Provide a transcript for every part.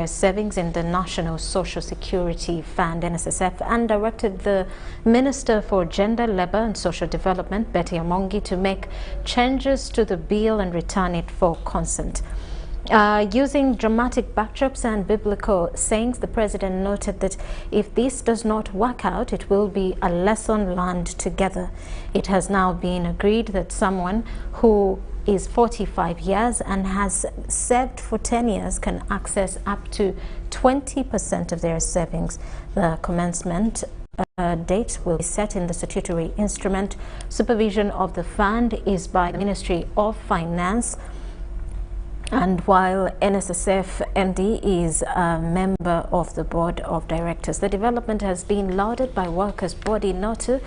savings in the National Social Security Fund, NSSF, and directed the Minister for Gender, Labour and Social Development, Betty Amongi, to make changes to the bill and return it for consent. Using dramatic backdrops and biblical sayings, the President noted that if this does not work out, it will be a lesson learned together. It has now been agreed that someone who is 45 years and has served for 10 years can access up to 20% of their savings. The commencement date will be set in the statutory instrument. Supervision of the fund is by the Ministry of Finance. And while NSSF MD is a member of the Board of Directors, the development has been lauded by workers' body NOTU,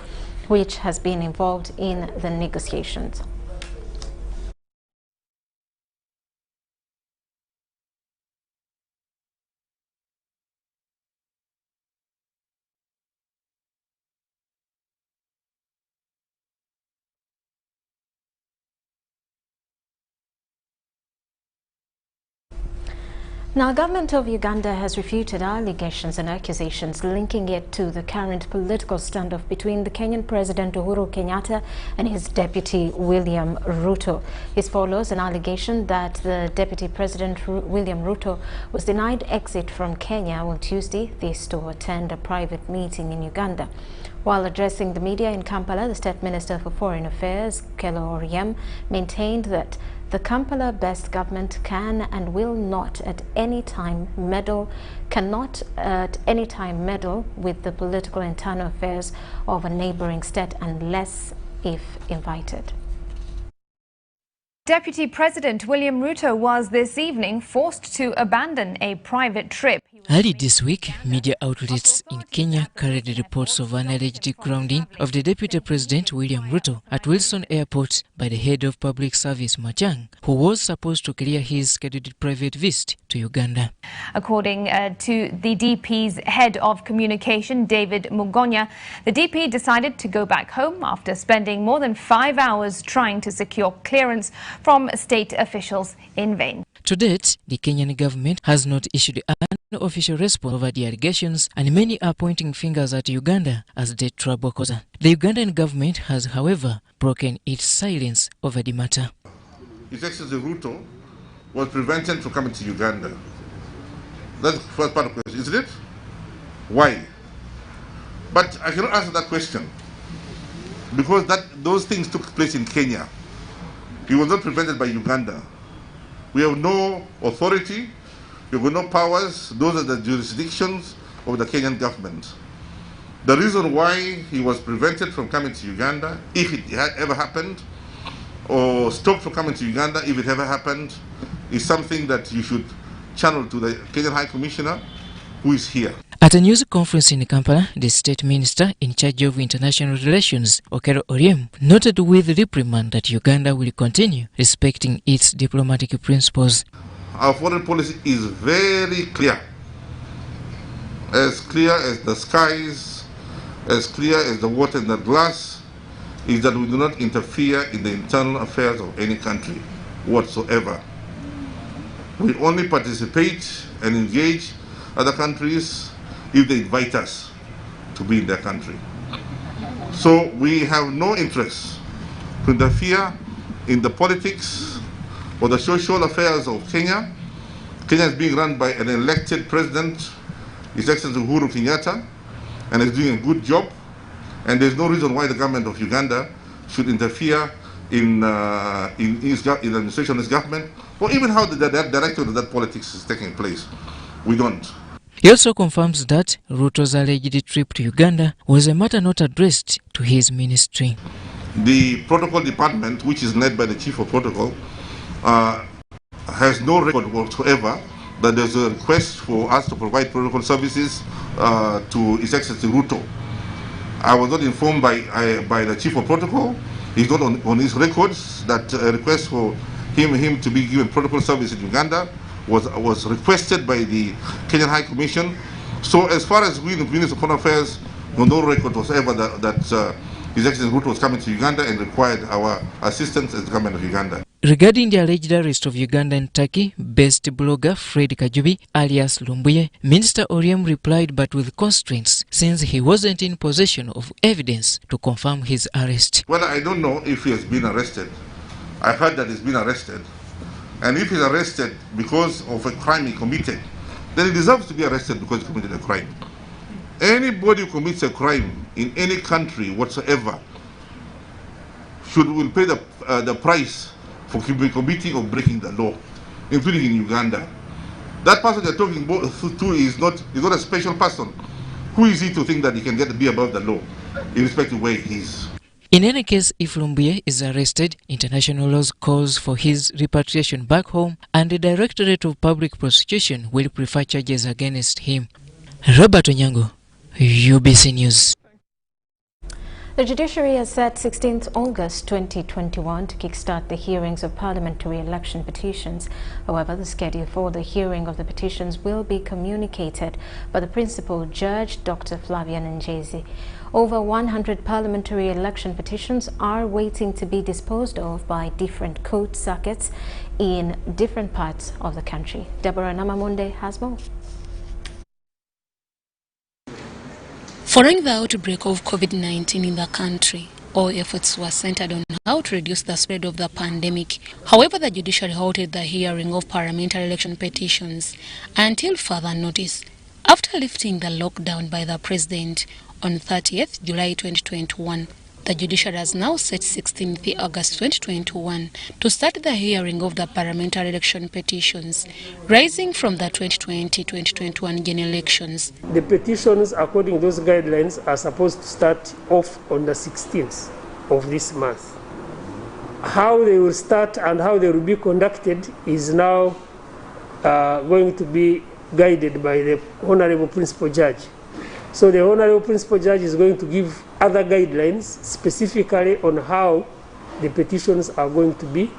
which has been involved in the negotiations. Now, government of Uganda has refuted allegations and accusations linking it to the current political standoff between the Kenyan President Uhuru Kenyatta and his deputy William Ruto. This follows an allegation that the Deputy President William Ruto was denied exit from Kenya on Tuesday, this to attend a private meeting in Uganda. While addressing the media in Kampala, the State Minister for Foreign Affairs, Kello Oryem, maintained that the Kampala-based government can and will not at any time meddle with the political internal affairs of a neighboring state unless if invited. Deputy President William Ruto was this evening forced to abandon a private trip. Early this week, media outlets in Kenya carried reports of an alleged grounding of the Deputy President William Ruto at Wilson Airport by the head of public service Machang, who was supposed to clear his scheduled private visit to Uganda. According to the DP's head of communication, David Mugonya, the DP decided to go back home after spending more than 5 hours trying to secure clearance from state officials in vain. To date, the Kenyan government has not issued an official response over the allegations, and many are pointing fingers at Uganda as the trouble causer. The Ugandan government has, however, broken its silence over the matter. His Excellency Ruto was prevented from coming to Uganda. That's the first part of the question, isn't it? Why? But I cannot answer that question because those things took place in Kenya. He was not prevented by Uganda. We have no authority, we have no powers. Those are the jurisdictions of the Kenyan government. The reason why he was prevented from coming to Uganda, if it had ever happened, or stopped from coming to Uganda, if it ever happened, is something that you should channel to the Kenyan High Commissioner, who is here. At a news conference in Kampala, the State Minister in charge of international relations, Kello Oryem, noted with reprimand that Uganda will continue respecting its diplomatic principles. Our foreign policy is very clear as the skies, as clear as the water in the glass, is that we do not interfere in the internal affairs of any country whatsoever. We only participate and engage other countries if they invite us to be in their country. So we have no interest to interfere in the politics or the social affairs of Kenya. Kenya is being run by an elected president, His Excellency Uhuru Kenyatta, and is doing a good job. And there's no reason why the government of Uganda should interfere in the administration of his government, or even how the director of that politics is taking place. We don't. He also confirms that Ruto's alleged trip to Uganda was a matter not addressed to his ministry. The protocol department, which is led by the chief of protocol, has no record whatsoever that there's a request for us to provide protocol services to His Excellency Ruto. I was not informed by the chief of protocol. He's not on his records that a request for him to be given protocol service in Uganda was requested by the Kenyan High Commission. So as far as we, the Minister of Foreign Affairs, no record whatsoever that His Excellency Ruto was coming to Uganda and required our assistance as the government of Uganda. Regarding the alleged arrest of Ugandan Turkey-based blogger Fred Kajubi alias Lumbuye, Minister Oryem replied but with constraints since he wasn't in possession of evidence to confirm his arrest. Well, I don't know if he has been arrested. I heard that he's been arrested. And if he's arrested because of a crime he committed, then he deserves to be arrested because he committed a crime. Anybody who commits a crime in any country whatsoever will pay the price for committing or breaking the law, including in Uganda. That person they're talking to is not a special person. Who is he to think that he can be above the law, irrespective of where he is? In any case, if Lumbuye is arrested, international laws calls for his repatriation back home, and the Directorate of Public Prosecution will prefer charges against him. Robert Onyango, UBC News. The Judiciary has set 16th August 2021 to kickstart the hearings of parliamentary election petitions. However, the schedule for the hearing of the petitions will be communicated by the Principal Judge, Dr. Rhoda Ngonzi. Over 100 parliamentary election petitions are waiting to be disposed of by different court circuits in different parts of the country. Deborah Namamunde has more. Following the outbreak of COVID-19 in the country, all efforts were centered on how to reduce the spread of the pandemic. However, the judiciary halted the hearing of parliamentary election petitions until further notice. After lifting the lockdown by the President on 30th July 2021, the judiciary has now set 16th August 2021 to start the hearing of the parliamentary election petitions, rising from the 2020-2021 general elections. The petitions, according to those guidelines, are supposed to start off on the 16th of this month. How they will start and how they will be conducted is now going to be guided by the Honorable Principal Judge. So the Honorable Principal Judge is going to give other guidelines specifically on how the petitions are going to be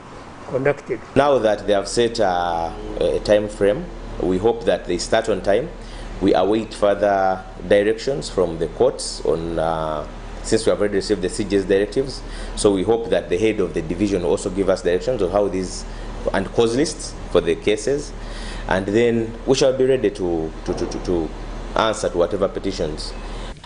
conducted. Now that they have set a time frame, we hope that they start on time. We await further directions from the courts on since we have already received the CJ's directives. So we hope that the head of the division will also give us directions on how these and cause lists for the cases, and then we shall be ready to answer to whatever petitions.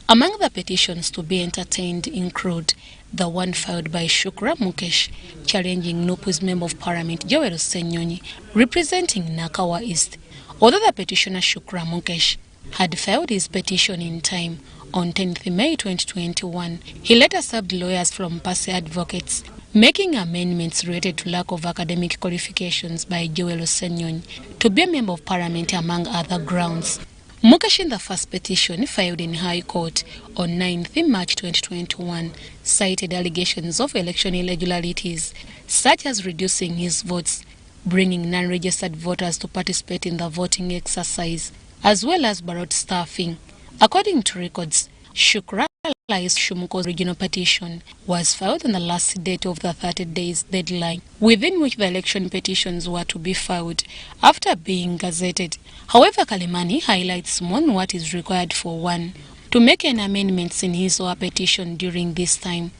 Among the petitions to be entertained include the one filed by Shukra Mukesh challenging NUPU's Member of Parliament Joel Senyonyi representing Nakawa East. Although the petitioner Shukra Mukesh had filed his petition in time on 10th May 2021, he later served lawyers from Pase Advocates, making amendments related to lack of academic qualifications by Joel Senyonyi to be a Member of Parliament among other grounds. Mukesh in the first petition filed in High Court on 9th March 2021 cited allegations of election irregularities, such as reducing his votes, bringing non-registered voters to participate in the voting exercise, as well as ballot staffing. According to records, Shukra Shumuko's original petition was filed on the last date of the 30 days deadline, within which the election petitions were to be filed after being gazetted. However, Kalimani highlights more on what is required for one to make an amendments in his or her petition during this time.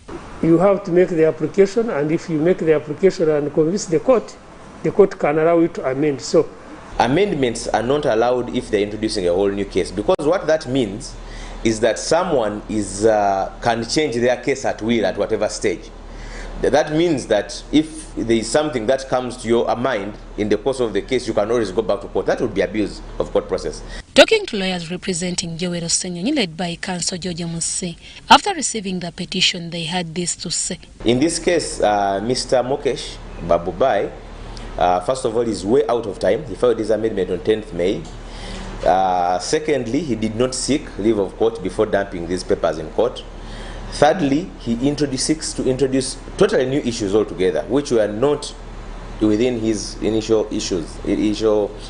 You have to make the application, and if you make the application and convince the court can allow you to amend. So amendments are not allowed if they're introducing a whole new case, because what that means is that someone can change their case at will at whatever stage. That means that if there is something that comes to your mind in the course of the case, you can always go back to court. That would be abuse of court process. Talking to lawyers representing Joel Senyonyi, led by Counsel George Musse, after receiving the petition, they had this to say. In this case, Mr. Mukesh Babubai, first of all, is way out of time. He filed his amendment on 10th May. Secondly, he did not seek leave of court before dumping these papers in court. Thirdly, he seeks to introduce totally new issues altogether, which were not within his initial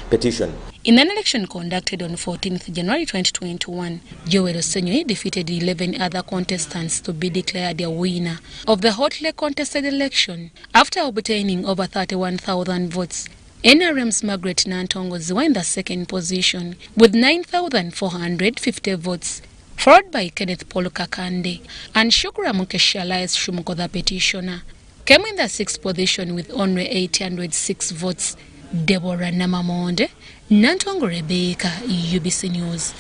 petition. In an election conducted on 14th January 2021, Joel Senyonyi defeated 11 other contestants to be declared a winner of the hotly contested election after obtaining over 31,000 votes. NRM's Margaret Nantongozi were in the second position with 9,450 votes, followed by Kenneth Paul Kakande and Shukra Mukesh alias Shumuko the petitioner. came in the 6th position with only 806 votes. Deborah Namamonde, Nantongo Rebecca, UBC News.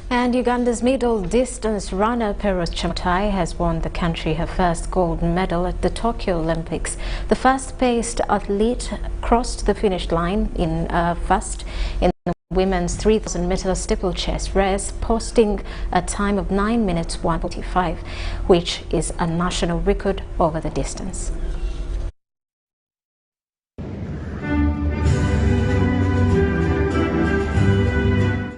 And Uganda's middle distance runner Parish has won the country her first gold medal at the Tokyo Olympics. The fast-paced athlete crossed the finish line in first in the women's 3,000 meter steeplechase race, posting a time of 9 minutes 1:45, which is a national record over the distance.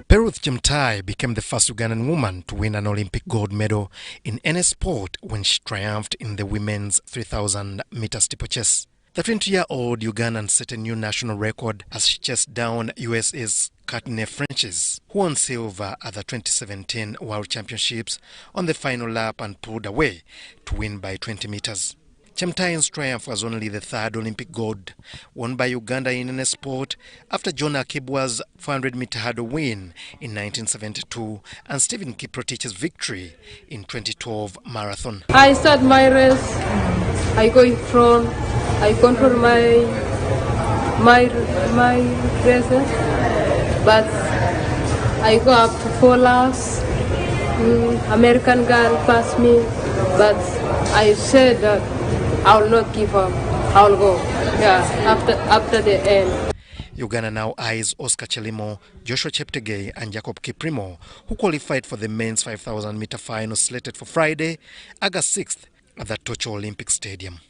Peruth Chemtai became the first Ugandan woman to win an Olympic gold medal in any sport when she triumphed in the women's 3,000 meter steeplechase. The 20-year-old Ugandan set a new national record as she chased down USA's Courtney Frenches, who won silver at the 2017 World Championships on the final lap and pulled away to win by 20 meters. Chemtai's triumph was only the third Olympic gold won by Uganda in any sport after John Akibwa's 400-meter hurdle win in 1972 and Stephen Kiprotich's victory in 2012 marathon. I start my race, I go in front, I control my races, but I go up to 4 laps. American girl passed me, but I said that I will not give up. I will go. After the end. Uganda now eyes Oscar Chelimo, Joshua Cheptegei and Jacob Kiprimo, who qualified for the men's 5,000 meter final slated for Friday, August 6th at the Tokyo Olympic Stadium.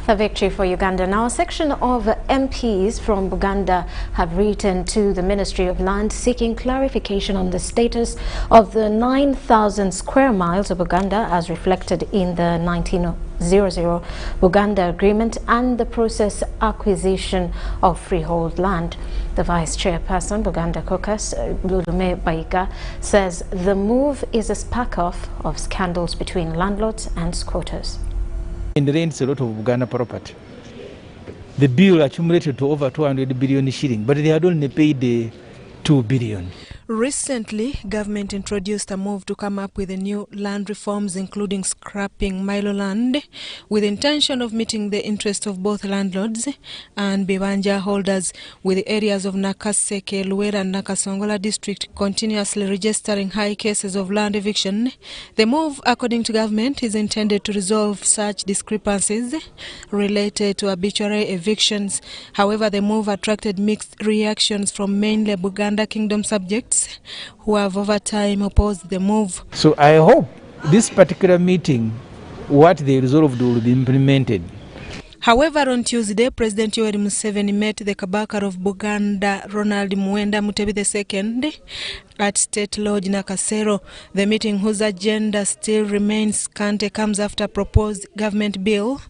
A victory for Uganda. Now, a section of MPs from Buganda have written to the Ministry of Land seeking clarification on the status of the 9,000 square miles of Buganda as reflected in the 1900 Buganda Agreement and the process acquisition of freehold land. The Vice Chairperson, Buganda Caucus, Lulume Baiga, says the move is a spark-off of scandals between landlords and squatters. Rents a lot of Uganda property. The bill accumulated to over 200 billion shilling, but they had only paid 2 billion. Recently, government introduced a move to come up with new land reforms, including scrapping Milo land, with the intention of meeting the interest of both landlords and Bibanja holders, with the areas of Nakaseke, Luera and Nakasongola district continuously registering high cases of land eviction. The move, according to government, is intended to resolve such discrepancies related to arbitrary evictions. However, the move attracted mixed reactions from mainly Buganda Kingdom subjects who have over time opposed the move. So I hope this particular meeting, what they resolved will be implemented. However, on Tuesday, President Yoweri Museveni met the Kabaka of Buganda, Ronald Muwenda Mutebi II, at State Lodge Nakasero. The meeting, whose agenda still remains scant, comes after a proposed government bill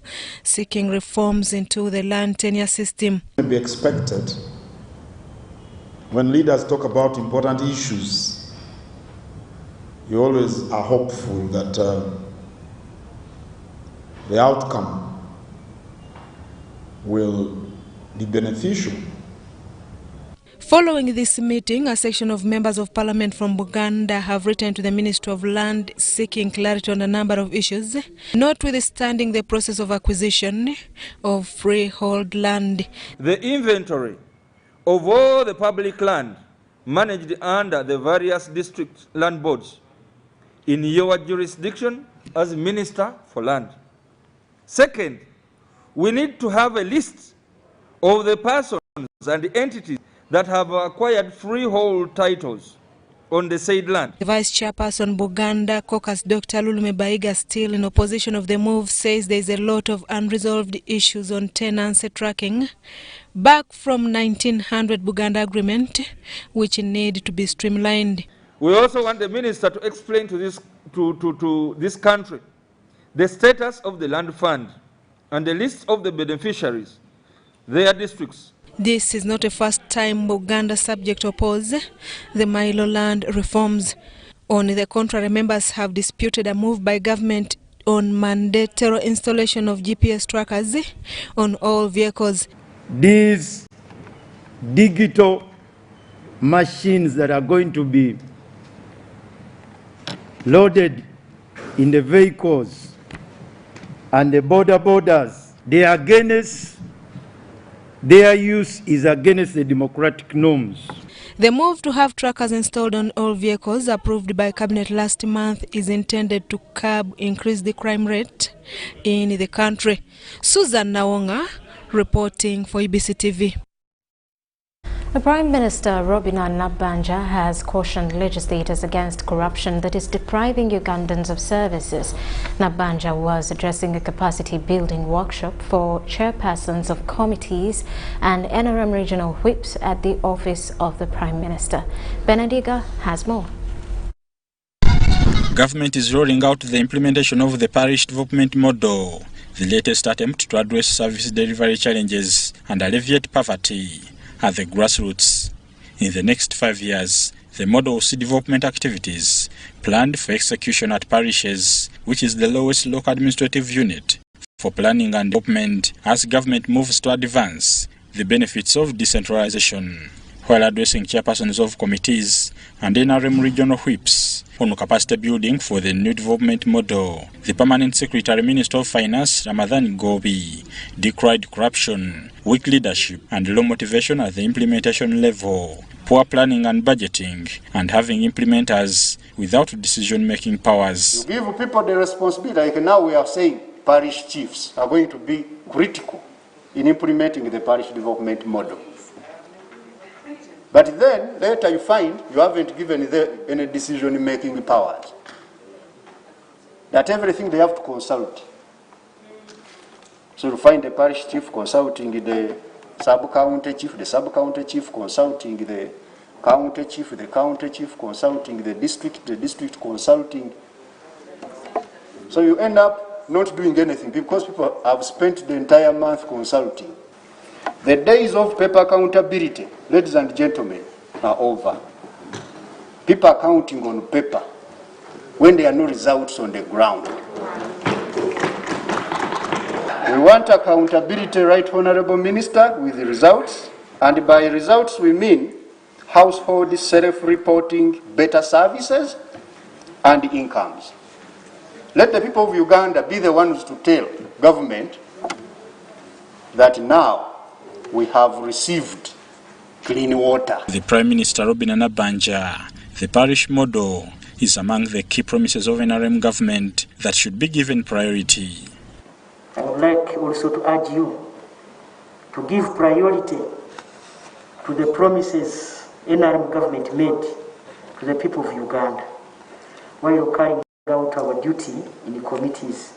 seeking reforms into the land tenure system. It can be expected when leaders talk about important issues, you always are hopeful that the outcome will be beneficial. Following this meeting, a section of members of parliament from Buganda have written to the Ministry of Land seeking clarity on a number of issues, notwithstanding the process of acquisition of freehold land. The inventory of all the public land managed under the various district land boards in your jurisdiction as Minister for Land. Second, we need to have a list of the persons and entities that have acquired freehold titles on the said land. The Vice Chairperson Buganda Caucus, Dr. Lulume Baiga, still in opposition of the move, says there is a lot of unresolved issues on tenancy tracking back from 1900 Buganda Agreement, which need to be streamlined. We also want the Minister to explain to this country the status of the land fund and the list of the beneficiaries, their districts. This is not a first time Buganda subject oppose the Milo land reforms. On the contrary, members have disputed a move by government on mandatory installation of GPS trackers on all vehicles. These digital machines that are going to be loaded in the vehicles and the borders, their use is against the democratic norms. The move to have trackers installed on all vehicles approved by Cabinet last month is intended to curb increased the crime rate in the country. Susan Nawonga reporting for UBC TV. The Prime Minister, Rhoda Ngonzi, has cautioned legislators against corruption that is depriving Ugandans of services. Ngonzi was addressing a capacity-building workshop for chairpersons of committees and NRM regional whips at the office of the Prime Minister. Benediga has more. Government is rolling out the implementation of the Parish development model, the latest attempt to address service delivery challenges and alleviate poverty at the grassroots. In the next 5 years, the model will see development activities planned for execution at parishes, which is the lowest local administrative unit for planning and development as government moves to advance the benefits of decentralization. While addressing chairpersons of committees and NRM regional whips on capacity building for the new development model, the Permanent Secretary Minister of Finance, Ramadhan Gobi, decried corruption, weak leadership and low motivation at the implementation level, poor planning and budgeting, and having implementers without decision-making powers. You give people the responsibility, like now we are saying parish chiefs are going to be critical in implementing the parish development model. But then, later you find you haven't given them any decision-making powers. That everything they have to consult. So you find the parish chief consulting the sub-county chief, the sub-county chief consulting the county chief consulting the district consulting. So you end up not doing anything because people have spent the entire month consulting. The days of paper accountability, ladies and gentlemen, are over. People are counting on paper when there are no results on the ground. We want accountability, Right Honorable Minister, with the results. And by results we mean household self-reporting, better services and incomes. Let the people of Uganda be the ones to tell government that now we have received clean water. The Prime Minister, Rhoda Ngonzi, the parish model is among the key promises of NRM government that should be given priority. I would like also to urge you to give priority to the promises NRM government made to the people of Uganda while carrying out our duty in the committees,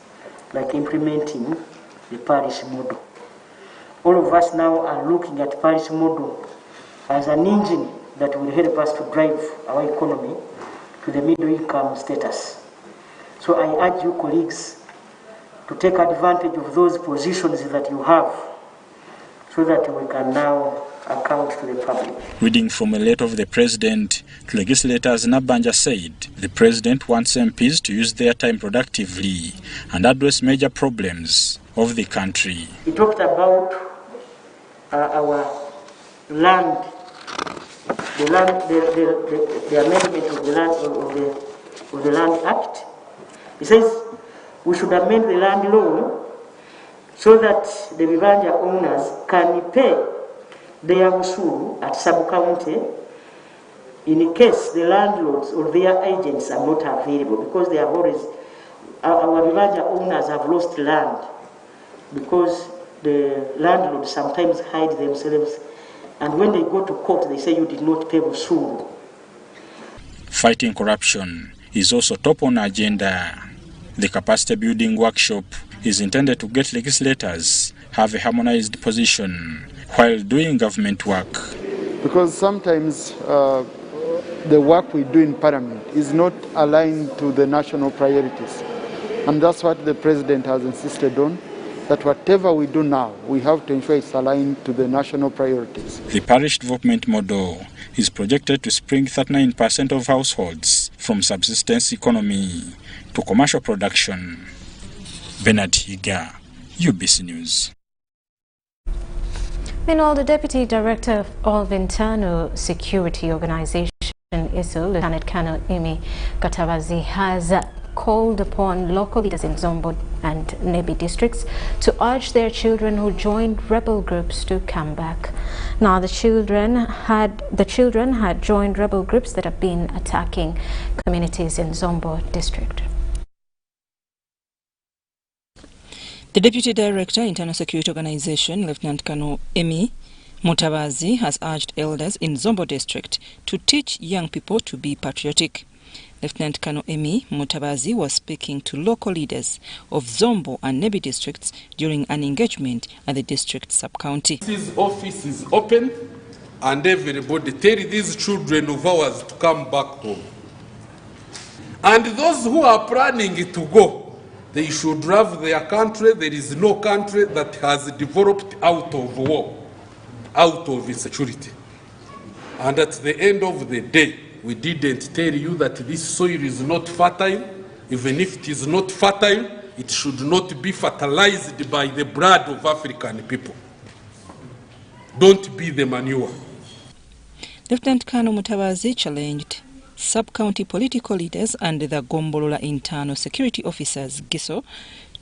like implementing the parish model. All of us now are looking at parish model as an engine that will help us to drive our economy to the middle income status. So I urge you colleagues to take advantage of those positions that you have so that we can now account to the public. Reading from a letter of the President to legislators, Ngonzi said the President wants MPs to use their time productively and address major problems of the country. He talked about our land, the amendment of the Land Act. He says we should amend the land law so that the Vivanja owners can pay their usuru at sub-county in case the landlords or their agents are not available, because they are always, our Vivanja owners have lost land because the landlords sometimes hide themselves, and when they go to court they say you did not pay usuru. Fighting corruption is also top on agenda. The capacity building workshop is intended to get legislators have a harmonized position while doing government work. Because sometimes the work we do in Parliament is not aligned to the national priorities. And that's what the President has insisted on, that whatever we do now, we have to ensure it's aligned to the national priorities. The parish development model is projected to spring 39% of households from subsistence economy to commercial production. Bernard Higa, UBC News. Meanwhile, the Deputy Director of Internal Security Organization ISO, Lieutenant Colonel Amy Katavazi has called upon local leaders in Zombo and Nebi districts to urge their children who joined rebel groups to come back. Now, the children had joined rebel groups that have been attacking communities in Zombo district. The Deputy Director, Internal Security Organization, Lieutenant Colonel Amy Mutabazi, has urged elders in Zombo district to teach young people to be patriotic. Lieutenant Colonel Amy Mutabazi was speaking to local leaders of Zombo and Nebi districts during an engagement at the district sub-county. This office is open and everybody tell these children of ours to come back home. And those who are planning to go, they should love their country. There is no country that has developed out of war, out of insecurity. And at the end of the day, we didn't tell you that this soil is not fertile. Even if it is not fertile, it should not be fertilized by the blood of African people. Don't be the manure. Lieutenant Colonel Mutabazi challenged sub-county political leaders and the Gombolola internal security officers, GISO,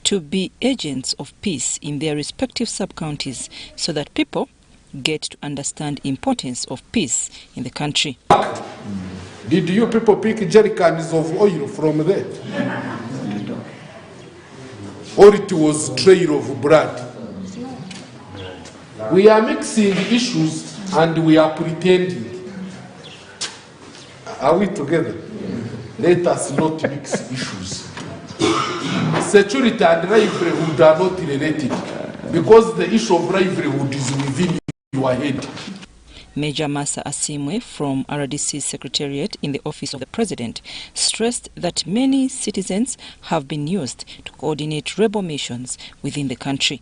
to be agents of peace in their respective sub-counties so that people get to understand the importance of peace in the country. Did you people pick jerrycans of oil from there? Or it was trail of blood? We are mixing issues and we are pretending. Are we together? Let us not mix issues. Security and livelihood are not related because the issue of livelihood is within your head. Major Masa Asimwe from RDC Secretariat in the Office of the President stressed that many citizens have been used to coordinate rebel missions within the country.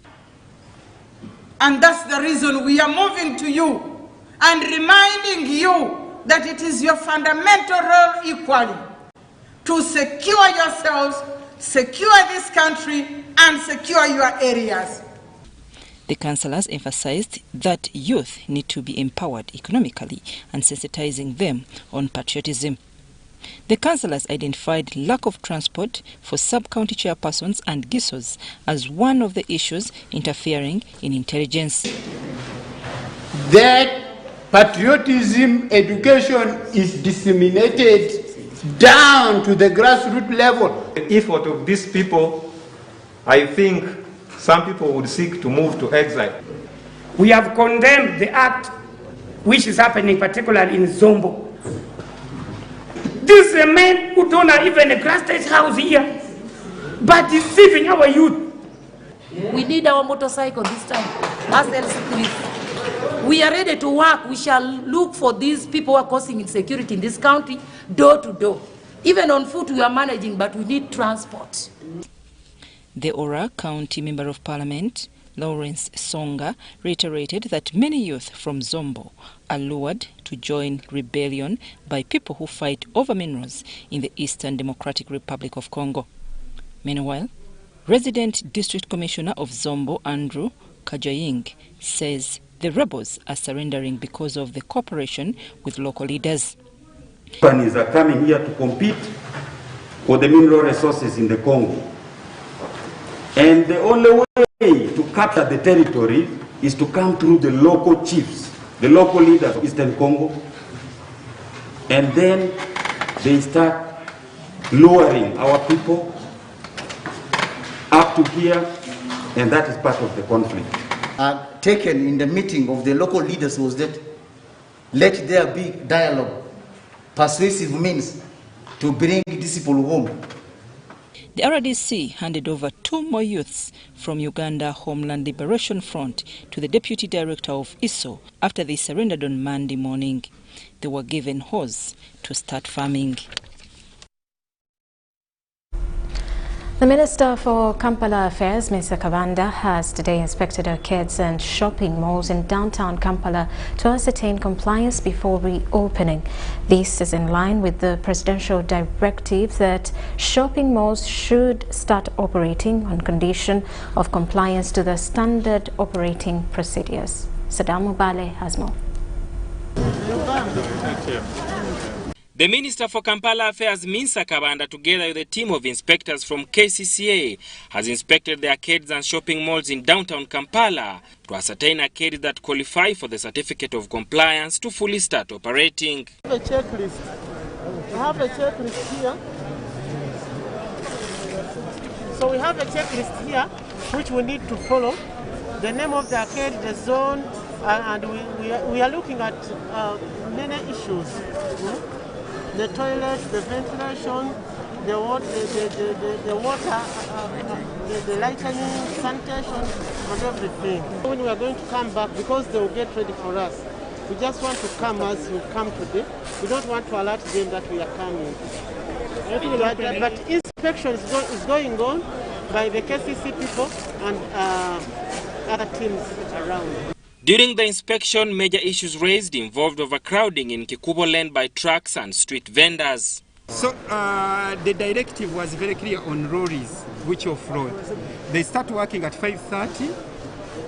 And that's the reason we are moving to you and reminding you that it is your fundamental role equally to secure yourselves, secure this country, and secure your areas. The councillors emphasized that youth need to be empowered economically and sensitizing them on patriotism. The councillors identified lack of transport for sub-county chairpersons and GISOs as one of the issues interfering in intelligence. That patriotism education is disseminated down to the grassroots level. The effort of these people, I think some people would seek to move to exile. We have condemned the act which is happening particularly in Zombo. These are men who don't have even a grass house here, but deceiving our youth. We need our motorcycle this time, as LC3. We are ready to work. We shall look for these people who are causing insecurity in this country, door to door. Even on foot we are managing, but we need transport. The Ora County Member of Parliament, Lawrence Songa, reiterated that many youth from Zombo are lured to join rebellion by people who fight over minerals in the Eastern Democratic Republic of Congo. Meanwhile, resident District Commissioner of Zombo, Andrew Kajaying, says the rebels are surrendering because of the cooperation with local leaders. Companies are coming here to compete for the mineral resources in the Congo. And the only way to capture the territory is to come through the local chiefs, the local leaders of Eastern Congo. And then they start luring our people up to here, and that is part of the conflict. Taken in the meeting of the local leaders was that let there be dialogue, persuasive means to bring these people home. The RDC handed over 2 more youths from Uganda Homeland Liberation Front to the Deputy Director of ISO after they surrendered on Monday morning. They were given hoes to start farming. The Minister for Kampala Affairs, Mr. Kavanda, has today inspected arcades and shopping malls in downtown Kampala to ascertain compliance before reopening. This is in line with the presidential directive that shopping malls should start operating on condition of compliance to the standard operating procedures. Saddam Mubale has more. The Minister for Kampala Affairs, Minsa Kabanda, together with a team of inspectors from KCCA, has inspected the arcades and shopping malls in downtown Kampala to ascertain arcades that qualify for the certificate of compliance to fully start operating. I have a checklist. I have a checklist here. So we have a checklist here which we need to follow. The name of the arcade, the zone, and we are looking at many issues. The toilets, the ventilation, the water, the lighting, sanitation, and everything. When we are going to come back, because they will get ready for us, we just want to come as we come today. We don't want to alert them that we are coming. But inspection is going on by the KCC people and other teams around. During the inspection, major issues raised involved overcrowding in Kikubo Lane by trucks and street vendors. So the directive was very clear on lorries which off-road. They start working at 5:30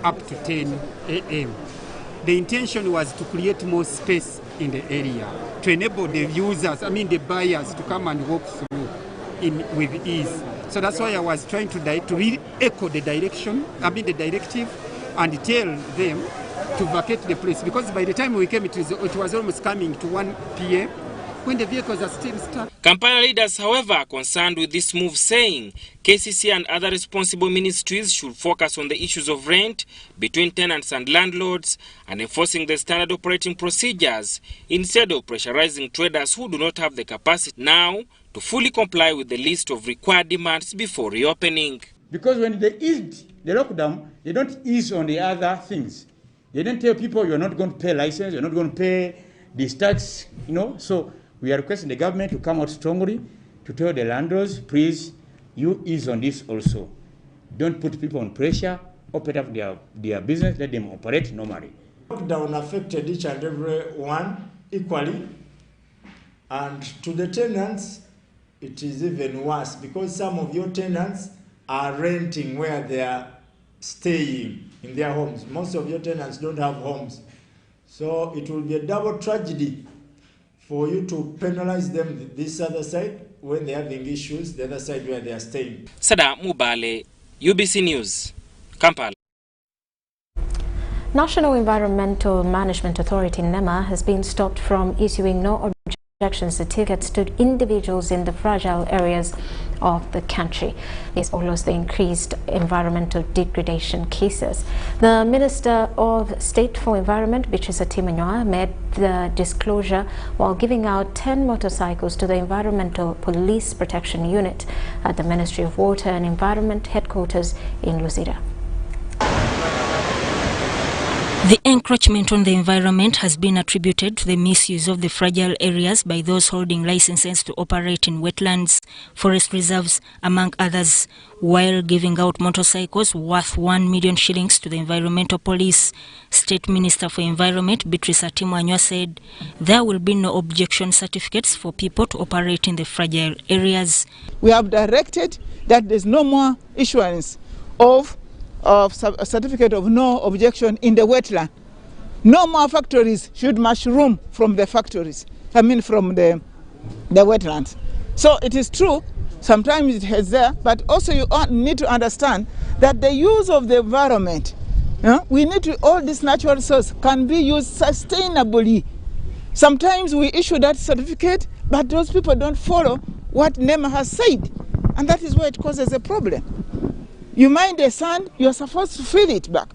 up to 10 a.m. The intention was to create more space in the area to enable the users, the buyers, to come and walk through with ease. So that's why I was trying to re-echo the directive and tell them to vacate the place, because by the time we came, it was almost coming to 1 p.m. when the vehicles are still stuck. Kampala leaders, however, are concerned with this move, saying KCC and other responsible ministries should focus on the issues of rent between tenants and landlords and enforcing the standard operating procedures instead of pressurizing traders who do not have the capacity now to fully comply with the list of required demands before reopening. Because when they eased the lockdown, they don't ease on the other things. They don't tell people you're not going to pay license, you're not going to pay the tax, So we are requesting the government to come out strongly to tell the landlords, please, you ease on this also. Don't put people on pressure, open up their business, let them operate normally. Lockdown affected each and every one equally, and to the tenants, it is even worse because some of your tenants are renting where they are staying in their homes. Most of your tenants don't have homes. So it will be a double tragedy for you to penalize them this other side when they're having issues, the other side where they are staying. Sada Mubale, UBC News, Kampala. National Environmental Management Authority, NEMA, has been stopped from issuing no objection certificates to individuals in the fragile areas of the country. This follows the increased environmental degradation cases. The Minister of State for Environment, Beatrice Atimanywa, made the disclosure while giving out 10 motorcycles to the Environmental Police Protection Unit at the Ministry of Water and Environment headquarters in Luzira. The encroachment on the environment has been attributed to the misuse of the fragile areas by those holding licenses to operate in wetlands, forest reserves, among others, while giving out motorcycles worth 1 million shillings to the Environmental Police. State Minister for Environment, Beatrice Atimanywa, said there will be no objection certificates for people to operate in the fragile areas. We have directed that there's no more issuance of a certificate of no objection in the wetland. No more factories should mushroom from the factories, from the wetlands. So it is true, sometimes it is there, but also you need to understand that the use of the environment, we need to, all this natural resource can be used sustainably. Sometimes we issue that certificate, but those people don't follow what NEMA has said, and that is where it causes a problem. You mine the sand, you're supposed to fill it back.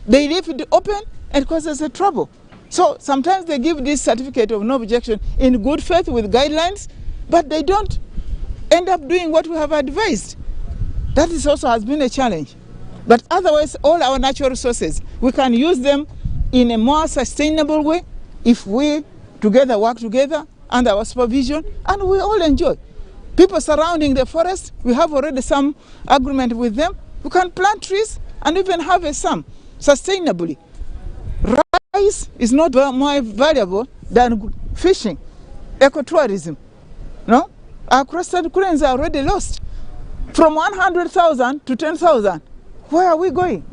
They leave it open and causes a trouble. So sometimes they give this certificate of no objection in good faith with guidelines, but they don't end up doing what we have advised. That is also has been a challenge. But otherwise, all our natural resources, we can use them in a more sustainable way if we together work together under our supervision, and we all enjoy. People surrounding the forest, we have already some agreement with them. We can plant trees and even harvest some sustainably. Rice is not more valuable than fishing, ecotourism. No? Our crested cranes are already lost. From 100,000 to 10,000, where are we going?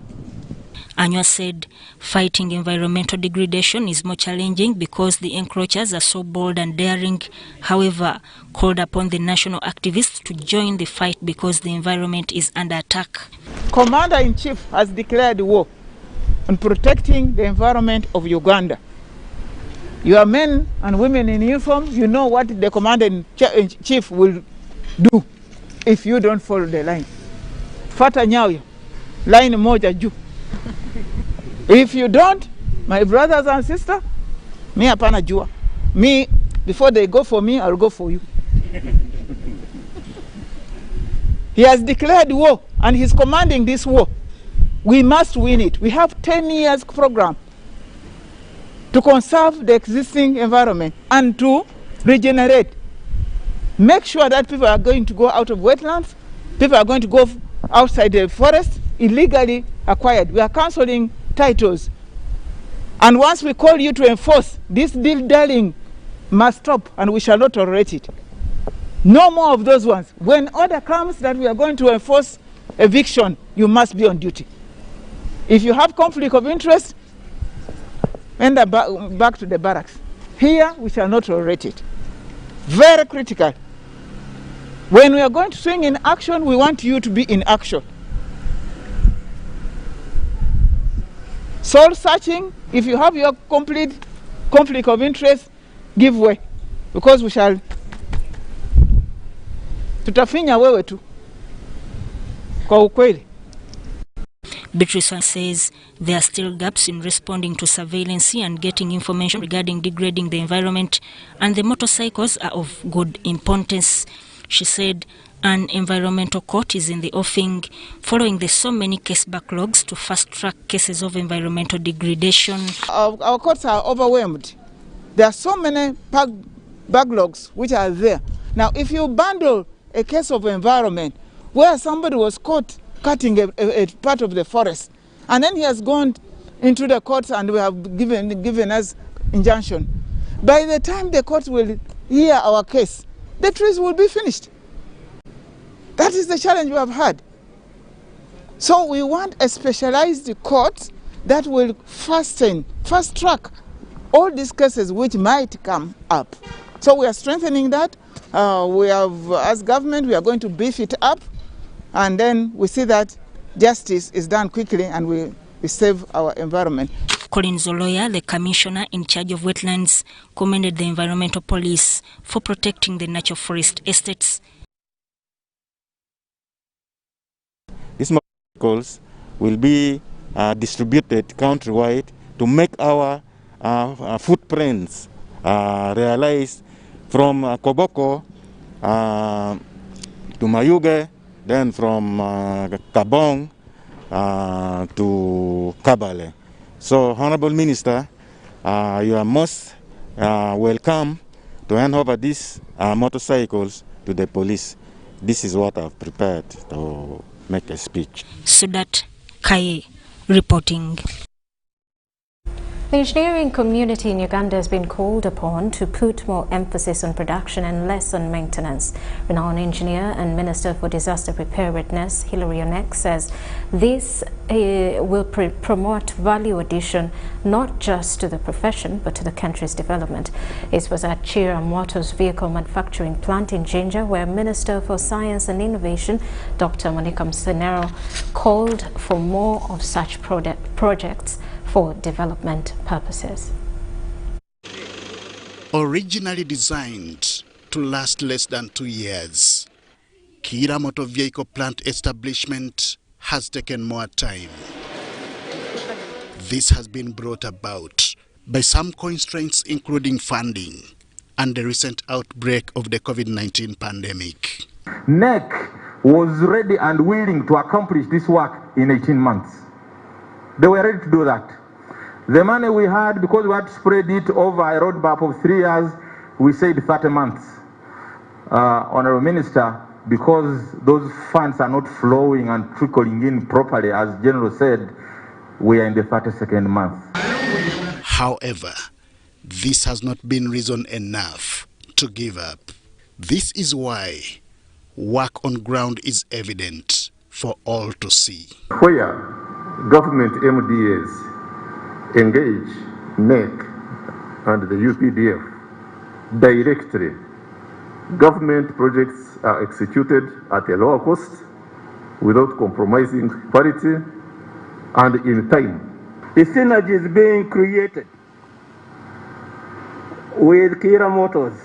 Anywa said fighting environmental degradation is more challenging because the encroachers are so bold and daring. However, called upon the national activists to join the fight because the environment is under attack. Commander-in-Chief has declared war on protecting the environment of Uganda. Your men and women in uniform, you know what the Commander-in-Chief will do if you don't follow the line. Fata nyayo, line moja juu. If you don't, my brothers and sisters, me hapana jua. Me, before they go for me, I'll go for you. He has declared war and he's commanding this war. We must win it. We have 10 years program to conserve the existing environment and to regenerate. Make sure that people are going to go out of wetlands, people are going to go outside the forest, illegally acquired. We are cancelling titles. And once we call you to enforce, this dilly-dallying must stop and we shall not tolerate it. No more of those ones. When order comes that we are going to enforce eviction, you must be on duty. If you have conflict of interest, end up back to the barracks. Here, we shall not tolerate it. Very critical. When we are going to swing in action, we want you to be in action. Soul searching, if you have your complete conflict of interest, give way. Because we shall tutafinya wewe tu kwa ukweli. Beatrice says there are still gaps in responding to surveillance and getting information regarding degrading the environment, and the motorcycles are of good importance. She said an environmental court is in the offing following the so many case backlogs to fast-track cases of environmental degradation. Our courts are overwhelmed. There are so many backlogs which are there. Now, if you bundle a case of environment where somebody was caught cutting a part of the forest, and then he has gone into the courts and we have given us injunction. By the time the court will hear our case, the trees will be finished. That is the challenge we have had. So we want a specialized court that will fast track all these cases which might come up. So we are strengthening that. We have, as government, we are going to beef it up, and then we see that justice is done quickly and we save our environment. Colin Zoloya, the commissioner in charge of wetlands, commended the environmental police for protecting the natural forest estates. These motorcycles will be distributed countrywide to make our footprints realized from Koboko to Mayuge, then from Kabong to Kabale. So, Honorable Minister, you are most welcome to hand over these motorcycles to the police. This is what I've prepared to make a speech. Sudat Kaye reporting. The engineering community in Uganda has been called upon to put more emphasis on production and less on maintenance. Renowned engineer and Minister for Disaster Preparedness, Hilary Onek, says this will promote value addition not just to the profession but to the country's development. It was at Chira Motors Vehicle Manufacturing Plant in Jinja where Minister for Science and Innovation, Dr. Monica Msenero, called for more of such projects for development purposes. Originally designed to last less than 2 years, Kira Motor Vehicle Plant establishment has taken more time. This has been brought about by some constraints including funding and the recent outbreak of the COVID-19 pandemic. NEC was ready and willing to accomplish this work in 18 months. They were ready to do that. The money we had, because we had to spread it over a roadmap of 3 years, we said 30 months. Honorable Minister, because those funds are not flowing and trickling in properly, as General said, we are in the 32nd month. However, this has not been reason enough to give up. This is why work on ground is evident for all to see. Where government MDAs engage NEC and the UPDF directly, government projects are executed at a lower cost without compromising quality and in time. The synergy is being created with Kira Motors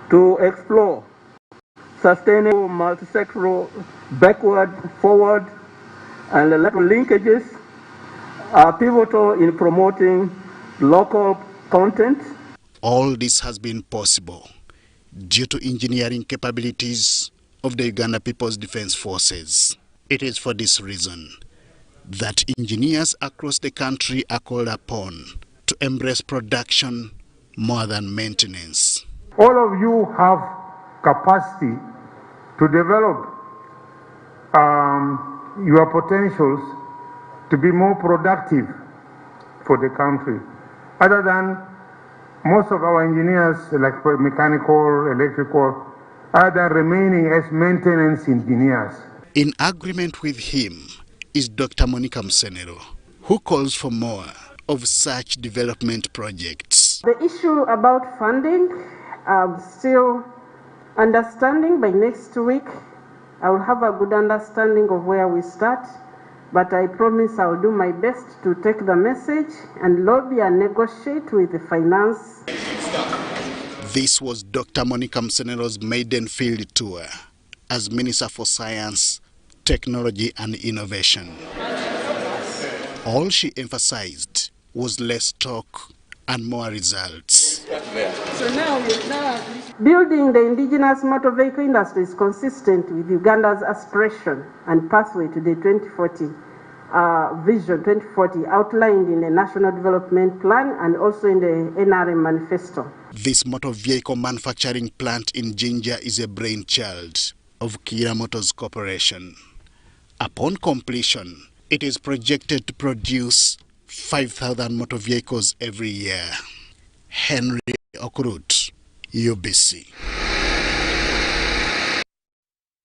to explore sustainable multi-sectoral backward, forward, and lateral linkages are pivotal in promoting local content. All this has been possible due to engineering capabilities of the Uganda People's Defense Forces. It is for this reason that engineers across the country are called upon to embrace production more than maintenance. All of you have capacity to develop your potentials to be more productive for the country. Other than most of our engineers, like mechanical, electrical, are remaining as maintenance engineers. In agreement with him is Dr. Monica Msenero, who calls for more of such development projects. The issue about funding, I'm still understanding. By next week, I will have a good understanding of where we start, but I promise I will do my best to take the message and lobby and negotiate with the finance. This was Dr. Monica Msenero's maiden field tour as Minister for Science, Technology and Innovation. All she emphasized was less talk and more results. Building the indigenous motor vehicle industry is consistent with Uganda's aspiration and pathway to the 2040 Vision 2040 outlined in the National Development Plan and also in the NRM Manifesto. This motor vehicle manufacturing plant in Jinja is a brainchild of Kira Motors Corporation. Upon completion, it is projected to produce 5,000 motor vehicles every year. Henry Okurut, UBC.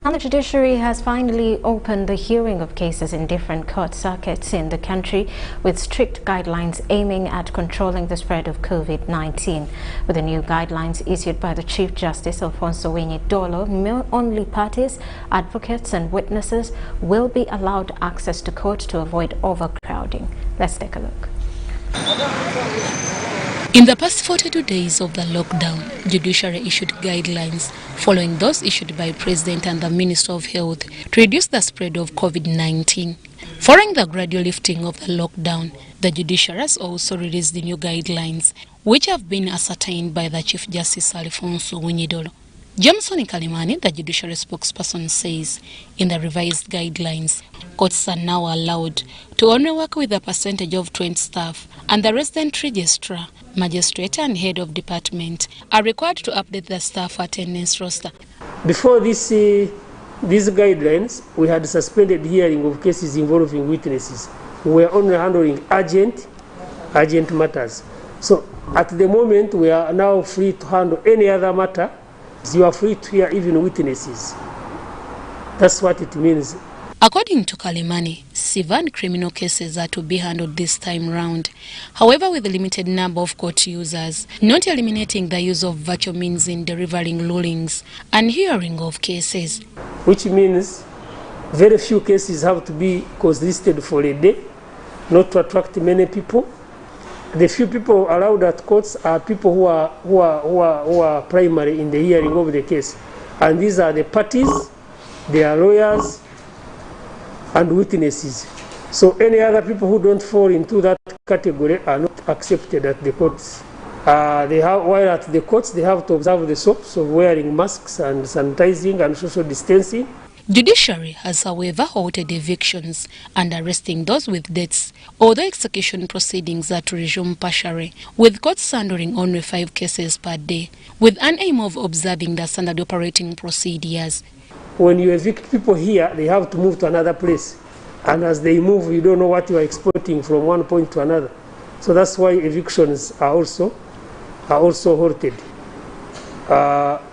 And the judiciary has finally opened the hearing of cases in different court circuits in the country with strict guidelines aiming at controlling the spread of COVID-19. With the new guidelines issued by the Chief Justice Alfonso Dolo, only parties, advocates and witnesses will be allowed access to court to avoid overcrowding. Let's take a look. In the past 42 days of the lockdown, Judiciary issued guidelines following those issued by President and the Minister of Health to reduce the spread of COVID-19. Following the gradual lifting of the lockdown, the Judiciary has also released the new guidelines, which have been ascertained by the Chief Justice Alfonso Dolo. Jameson Kalimani, the judiciary spokesperson, says in the revised guidelines, courts are now allowed to only work with a percentage of 20 staff, and the resident registrar, magistrate and head of department are required to update the staff attendance roster. Before these guidelines, we had suspended hearing of cases involving witnesses. We were only handling urgent matters. So at the moment, we are now free to handle any other matter. You are free to hear even witnesses. That's what it means. According to Kalimani, civil criminal cases are to be handled this time round. However, with a limited number of court users, not eliminating the use of virtual means in delivering rulings and hearing of cases. Which means very few cases have to be listed for a day, not to attract many people. The few people allowed at courts are people who are primary in the hearing of the case. And these are the parties, their lawyers, and witnesses. So any other people who don't fall into that category are not accepted at the courts. While at the courts, they have to observe the soaps of wearing masks and sanitizing and social distancing. Judiciary has, however, halted evictions and arresting those with deaths, although execution proceedings are to resume partially, with courts handling only 5 cases per day, with an aim of observing the standard operating procedures. When you evict people here, they have to move to another place. And as they move, you don't know what you are exporting from one point to another. So that's why evictions are also halted.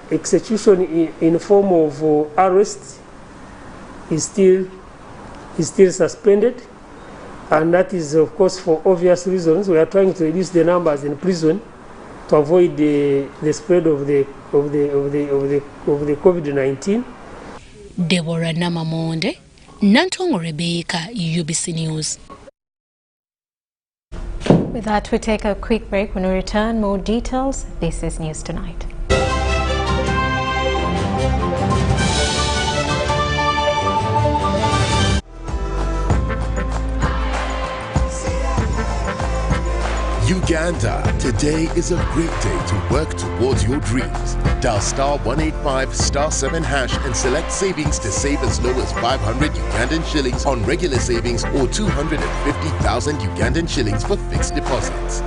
Execution in form of arrest is still suspended. and that is of course for obvious reasons. We are trying to reduce the numbers in prison to avoid the spread of the COVID-19. Deborah Namamonde, Nantongo Rebecca, UBC News. With that, we take a quick break. When we return, more details. This is News Tonight. Uganda, today is a great day to work towards your dreams. Dial *185 *7# and select savings to save as low as 500 Ugandan shillings on regular savings or 250,000 Ugandan shillings for fixed deposits.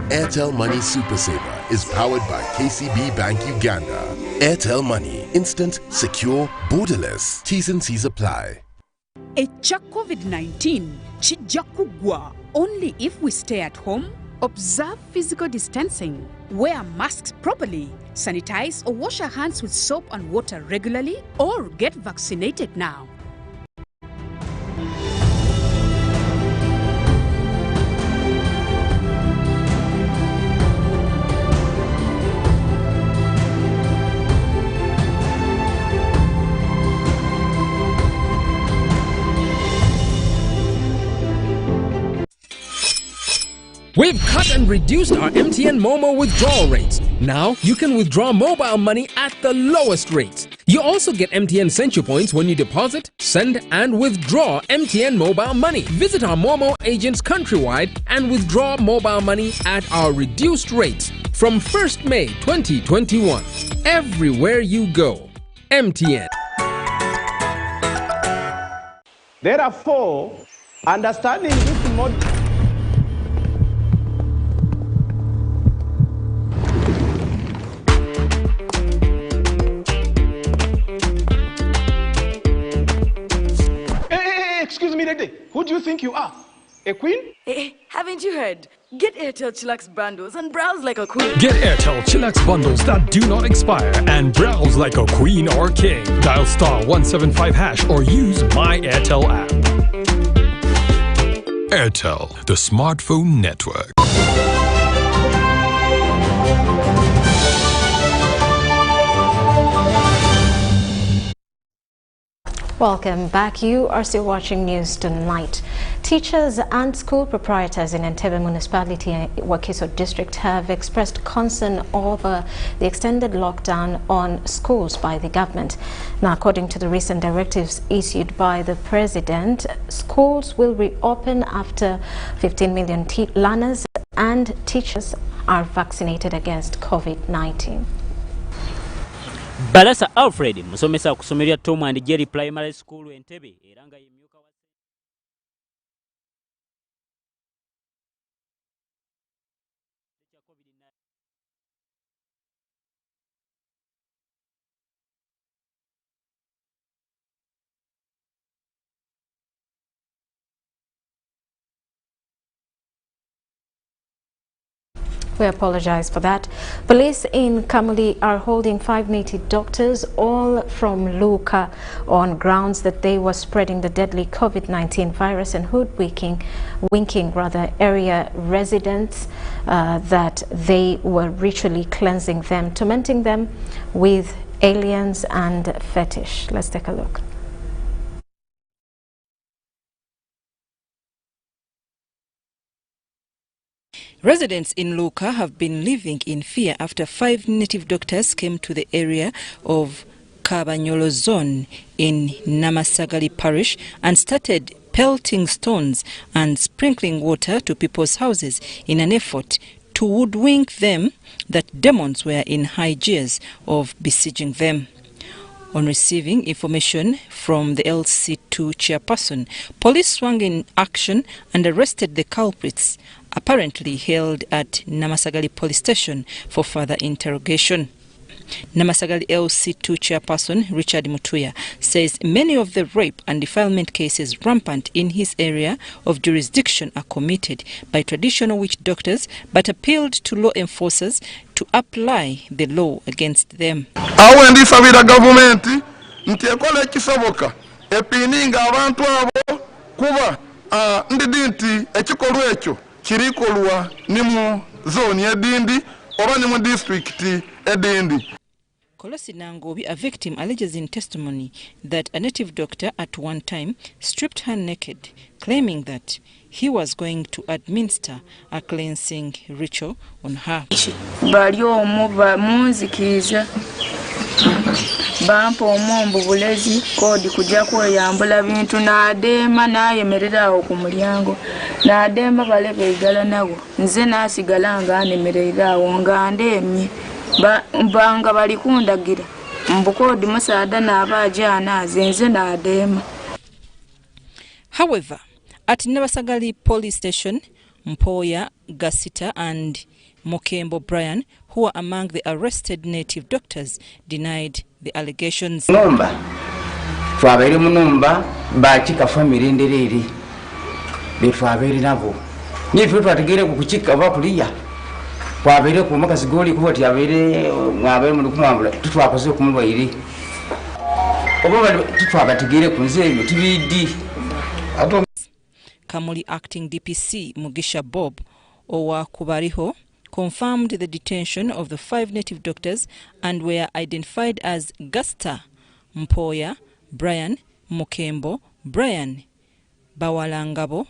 Airtel Money Super Saver is powered by KCB Bank Uganda. Airtel Money, instant, secure, borderless. T's and C's apply. Echa COVID-19 chijja kugwa only if we stay at home, observe physical distancing, wear masks properly, sanitize or wash our hands with soap and water regularly, or get vaccinated now. We've cut and reduced our MTN Momo withdrawal rates. Now you can withdraw mobile money at the lowest rates. You also get MTN Century Points when you deposit, send and withdraw MTN mobile money. Visit our Momo agents countrywide and withdraw mobile money at our reduced rates from 1st May 2021. Everywhere you go. MTN. Therefore, understanding this model. Excuse me, lady. Who do you think you are? A queen? Hey, haven't you heard? Get Airtel Chillax bundles and browse like a queen. Get Airtel Chillax bundles that do not expire and browse like a queen or king. Dial *175# or use My Airtel app. Airtel, the smartphone network. Welcome back. You are still watching News Tonight. Teachers and school proprietors in Entebbe Municipality and Wakiso District have expressed concern over the extended lockdown on schools by the government. Now, according to the recent directives issued by the President, schools will reopen after 15 million learners and teachers are vaccinated against COVID-19. Balasa Alfred musomesa kusomerera Tom and Jerry Primary School Entebbe eranga yemyuka We apologize for that. Police in Kamuli are holding 5 native doctors, all from Luka, on grounds that they were spreading the deadly COVID-19 virus and hoodwinking area residents that they were ritually cleansing them, tormenting them with aliens and fetish. Let's take a look. Residents in Luka have been living in fear after 5 native doctors came to the area of Kabanyolo zone in Namasagali Parish and started pelting stones and sprinkling water to people's houses in an effort to woodwink them that demons were in high gears of besieging them. On receiving information from the LC2 chairperson, police swung in action and arrested the culprits, apparently held at Namasagali police station for further interrogation. Namasagali LC2 chairperson Richard Mutuya says many of the rape and defilement cases rampant in his area of jurisdiction are committed by traditional witch doctors, but appealed to law enforcers to apply the law against them. Awendi sabira government ntekola kisoboka epininga abantu abo kuba ndidinti ekikolwa ekyo kirikolwa ni mu zone edindi oba ni mu district edindi. Kolosi Nangobi, a victim, alleges in testimony that a native doctor at one time stripped her naked, claiming that he was going to administer a cleansing ritual on her. Bampa omombo bulezi kodi kujja kweyambula bintu n'adeema n'ayemerera ku mulyango n'adeema balebe igala nawo nze n'asigala nga anemerera awo nga ndeemye banga bali kundagira mbukodi musaada n'abajaana nze n'adeema. However, at Nabasagali police station, Mpoya, Gasita and Mokembo Brian, who are among the arrested native doctors, denied the allegations. Nomba twabere munumba bachika family ndereri betwabere nabo nife twategere kukuchika bakuliya twabere ku makazi goli kuba tyabere mwabere mu kumwambula tutwakoze kumulwaire obo tutwabategere kunze tibidi ato. Kamuli acting DPC Mugisha Bob Owa Kubariho confirmed the detention of the 5 native doctors and were identified as Gasta, Mpoya, Brian, Mokembo, Brian, Bawalangabo,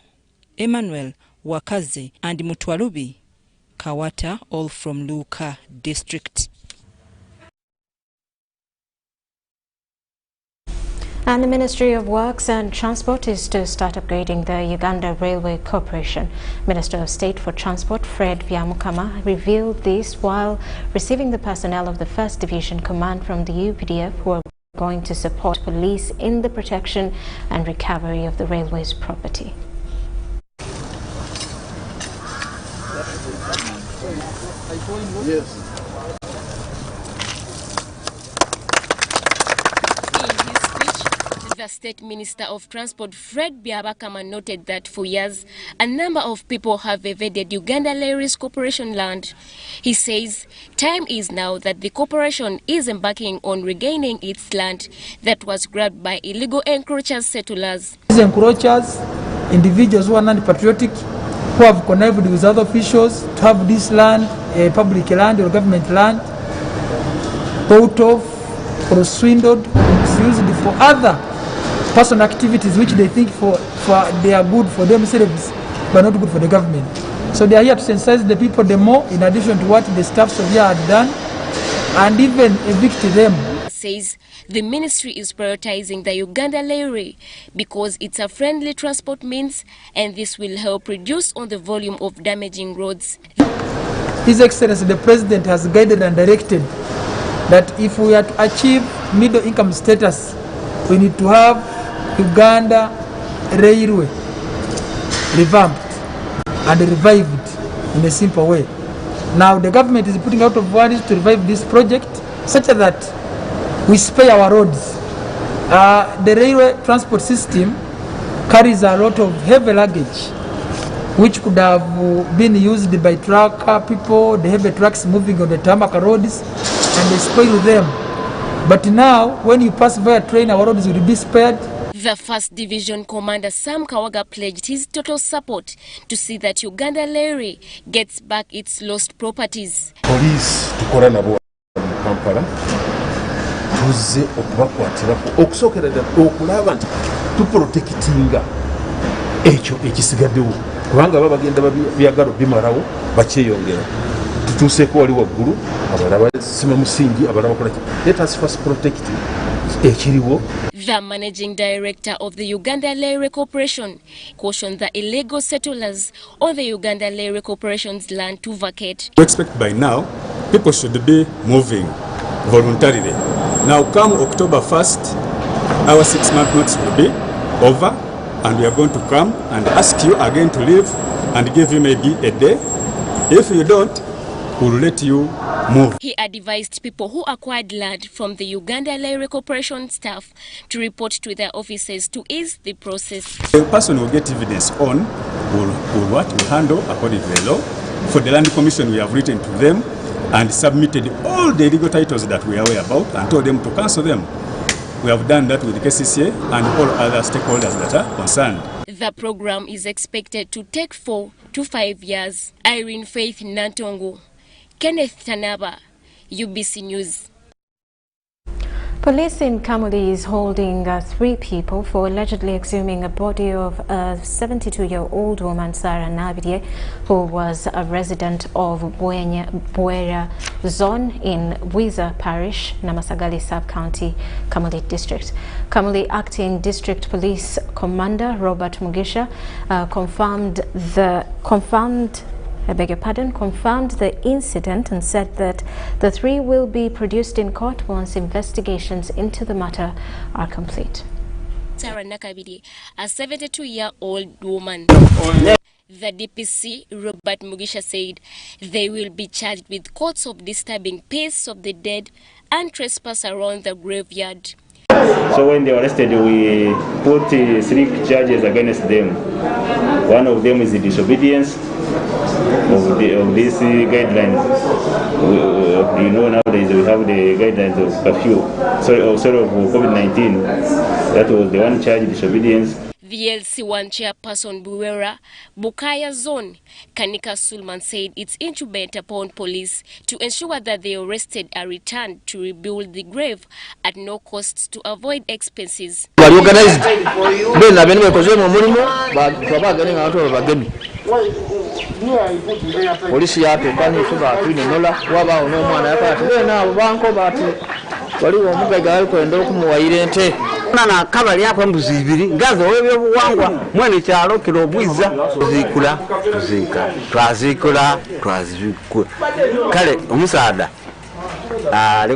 Emmanuel, Wakaze and Mutwalubi, Kawata, all from Luka district. And the Ministry of Works and Transport is to start upgrading the Uganda Railway Corporation. Minister of State for Transport Fred Byamukama revealed this while receiving the personnel of the 1st Division Command from the UPDF who are going to support police in the protection and recovery of the railway's property. Yes. The State Minister of Transport Fred Byabakama noted that for years a number of people have evaded Uganda Railways Corporation land. He says time is now that the corporation is embarking on regaining its land that was grabbed by illegal encroachers settlers. These encroachers, individuals who are non-patriotic, who have connived with other officials to have this land, public land or government land, bought off or swindled, used for other personal activities which they think for they are good for themselves but not good for the government. So they are here to sensitize the people the more, in addition to what the staffs of here had done, and even evict them. Says the ministry is prioritizing the Uganda Railway because it's a friendly transport means and this will help reduce on the volume of damaging roads. His Excellency the President has guided and directed that if we are to achieve middle income status, we need to have Uganda Railway revamped and revived in a simple way. Now the government is putting out of money to revive this project such that we spare our roads. The railway transport system carries a lot of heavy luggage which could have been used by truck people, the heavy trucks moving on the tarmac roads, and they spoil them. But now, when you pass by a train, our roads will be spared. The 1st Division Commander Sam Kawaga pledged his total support to see that Uganda Railway gets back its lost properties. Police tukora nabo Kampala tuze okubakwatirako okusokerera okulaba nti tuprotectinga ekyo ekisigaddewo kubanga baba bagenda byagalo bimarawo bakyeyongera tutuseeko wali waggulu abalaba sima musingi abalaba kola let us first protect ekiriwo. The managing director of the Uganda Railway Corporation cautioned the illegal settlers on the Uganda Railway Corporation's land to vacate. We expect by now people should be moving voluntarily. Now come October 1st, our 6-month notice will be over and we are going to come and ask you again to leave and give you maybe a day. If you don't, we'll let you move. He advised people who acquired land from the Uganda Railway Corporation staff to report to their offices to ease the process. The person will get evidence on will handle according to the law. For the Land Commission, we have written to them and submitted all the legal titles that we are aware about and told them to cancel them. We have done that with the KCCA and all other stakeholders that are concerned. The program is expected to take 4 to 5 years. Irene Faith Nantongo, Kenneth Tanaba, UBC News. Police in Kamuli is holding 3 people for allegedly exhuming a body of a 72-year-old woman, Sarah Nabidie, who was a resident of Buera Zone in Wiza Parish, Namasagali Sub-County, Kamuli District. Kamuli Acting District Police Commander Robert Mugisha confirmed the incident and said that the 3 will be produced in court once investigations into the matter are complete. Sarah Nakabidi, a 72-year-old woman. The DPC, Robert Mugisha, said they will be charged with counts of disturbing peace of the dead and trespass around the graveyard. So when they were arrested, we put 3 charges against them. One of them is the disobedience of these guidelines. You know, nowadays we have the guidelines of curfew, of COVID-19. That was the one charge, disobedience. The LC1 chairperson Buwera Bukaya Zone, Kanika Sulman, said it's incumbent upon police to ensure that the arrested are returned to rebuild the grave at no cost to avoid expenses. Polisi yatokanye tuba twinonola waba n'omwana yakati na banko bati waliwo omugaiga alikwenda okumuwayira ente na kabali yako mbuzi 2 ngazo webyo buwangwa mwene kyalo kiro bwiza zikula tuzika twazikula kale omusaada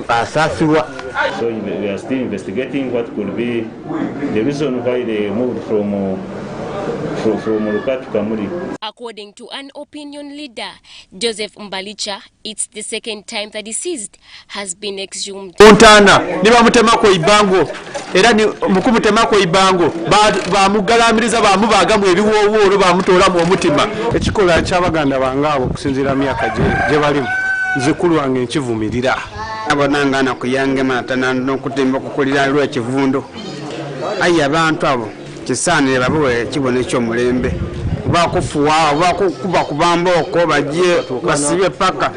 asasirwa. So we are still investigating what could be the reason why they moved from Luka to Kamuli. According to an opinion leader, Joseph Mbalicha, it's the second time the deceased has been exhumed. Untana, niba mutemako ibango, era ni mukumutemako ibango, bamugalamiriza bamubaga mu ebiwowo bamutola mu omutima. Ekikola ky'abaganda bangabo kusinzira myaka je balimu. Nzikulu wange nkivumirira. Abanangana kuyange matana n'okutemba kukolira lwa kivundo. Ayi abantu abo kisaanire babuwe kibone ky'omulembe. Bakufuwa bakukuba kubamboko bajye basibe paka.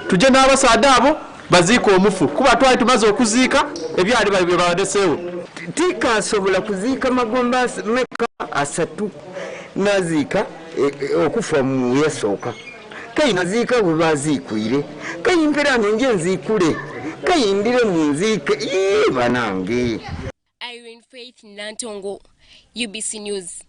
Tuje n'abasaada abo baziika omufu. Kuba twali tumaze okuziika ebyali bali badeseewo. Tika sobola kuziika magomba meka 3 naziika okufa mu yesooka. Kayina ziika bwe baziikwire kayimpera nje nziikule kayindire mu nziike banange. Irene Faith Nantongo, UBC News.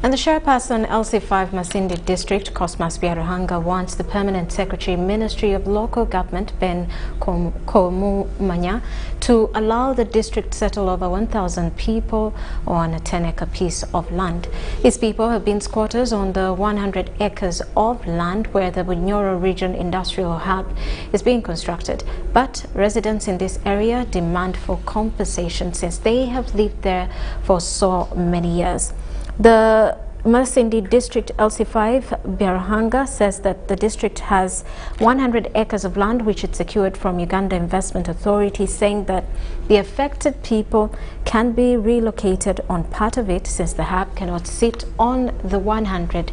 And the chairperson LC5 Masindi District, Cosmas Biaruhanga, wants the Permanent Secretary, Ministry of Local Government, Ben Komumanya, to allow the district to settle over 1,000 people on a 10-acre piece of land. His people have been squatters on the 100 acres of land where the Bunyoro Region Industrial Hub is being constructed. But residents in this area demand for compensation since they have lived there for so many years. The Masindi District LC5 Biaruhanga says that the district has 100 acres of land which it secured from Uganda Investment Authority, saying that the affected people can be relocated on part of it since the hub cannot sit on the 100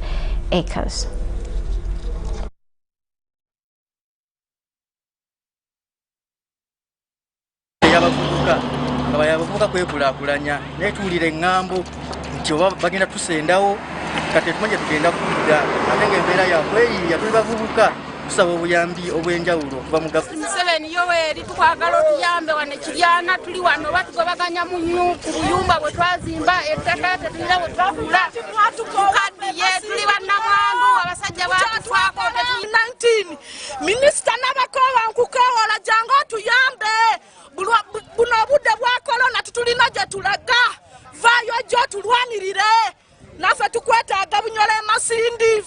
acres. Bagenda tusendawo kati tumanje tugenda kudda atenge embeera yakweyiya tuli bavubuka tusaba obuyambi obwenjawulo kuva mu Museveni Yoweri tukwagala otuyambe wane kiryana tuli wano batugobaganya mu buyumba bwe twazimba ettaka tetulira bwe twagula tukaddiye tuli bannamwandu abasajja batufako 19 minisita n'abakola nkukowola jangu otuyambe buno obudde bwa korona tutulina gye tulaga vayo jo tulwanirire nafe tukwetaaga Bunyoro Masindi.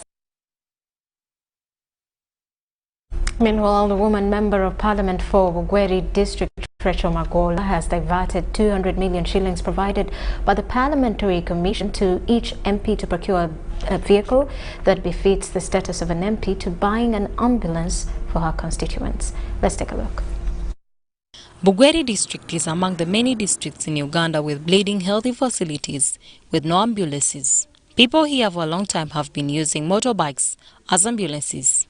Meanwhile, the woman member of Parliament for Bugweri District, Rachel Magola, has diverted 200 million shillings provided by the Parliamentary Commission to each MP to procure a vehicle that befits the status of an MP to buying an ambulance for her constituents. Let's take a look. Bugweri district is among the many districts in Uganda with bleeding healthy facilities with no ambulances. People here for a long time have been using motorbikes as ambulances.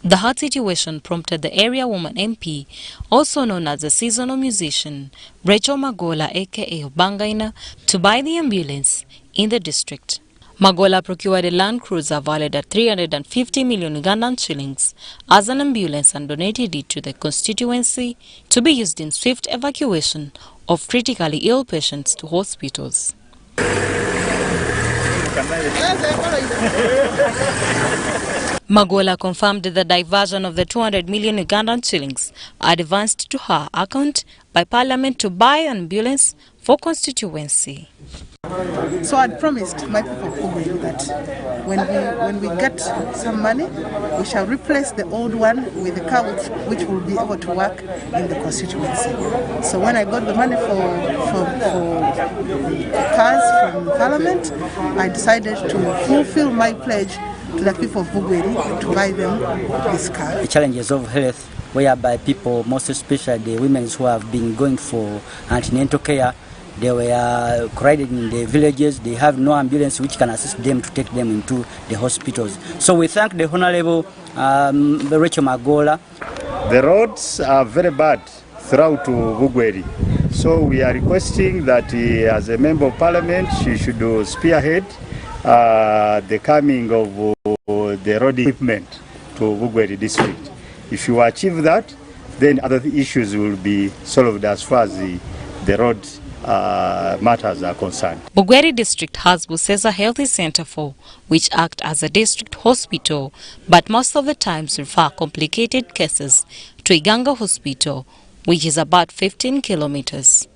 The hard situation prompted the area woman MP, also known as a seasonal musician, Rachel Magola aka Bangaina, to buy the ambulance in the district. Magola procured a Land Cruiser valued at 350 million Ugandan shillings as an ambulance and donated it to the constituency to be used in swift evacuation of critically ill patients to hospitals. Magola confirmed the diversion of the 200 million Ugandan shillings advanced to her account by Parliament to buy an ambulance for constituency. So I'd promised my people that when we get some money, we shall replace the old one with a car which will be able to work in the constituency. So when I got the money for cars from Parliament, I decided to fulfill my pledge to the people of Bugweri to buy them this car. The challenges of health, whereby people, most especially the women who have been going for antenatal care, they were crowded in the villages. They have no ambulance which can assist them to take them into the hospitals. So we thank the Honorable Rachel Magola. The roads are very bad throughout to Bugweri. So we are requesting that as a Member of Parliament, she should spearhead the coming of the road equipment to Bugweri district. If you achieve that, then other issues will be solved as far as the road matters are concerned. Bugweri district has Busesa Healthy Center for which act as a district hospital, but most of the times refer complicated cases to Iganga Hospital, which is about 15 kilometers.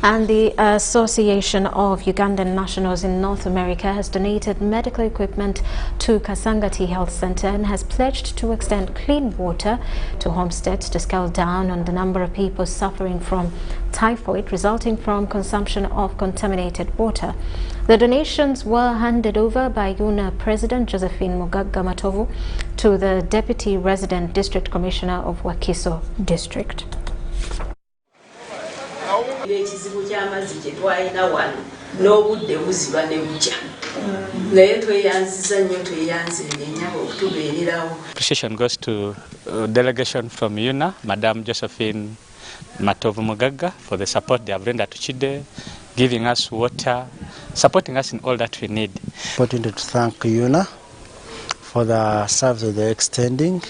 And the Association of Ugandan Nationals in North America has donated medical equipment to Kasangati Health Center and has pledged to extend clean water to homesteads to scale down on the number of people suffering from typhoid resulting from consumption of contaminated water. The donations were handed over by UNA President Josephine Mugagga Matovu to the Deputy Resident District Commissioner of Wakiso District. Ekizibu ky'amazzi kye twalina wano n'obudde buziba ne bukya naye tweyanziza nnyo tweyanzire ennyabo okutubeererawo. Appreciation goes to delegation from UNA, Madam Josephine Matovu Mugagga, for the support they have rendered to Chide, giving us water, supporting us in all that we need. I wanted to thank UNA for the service they're extending.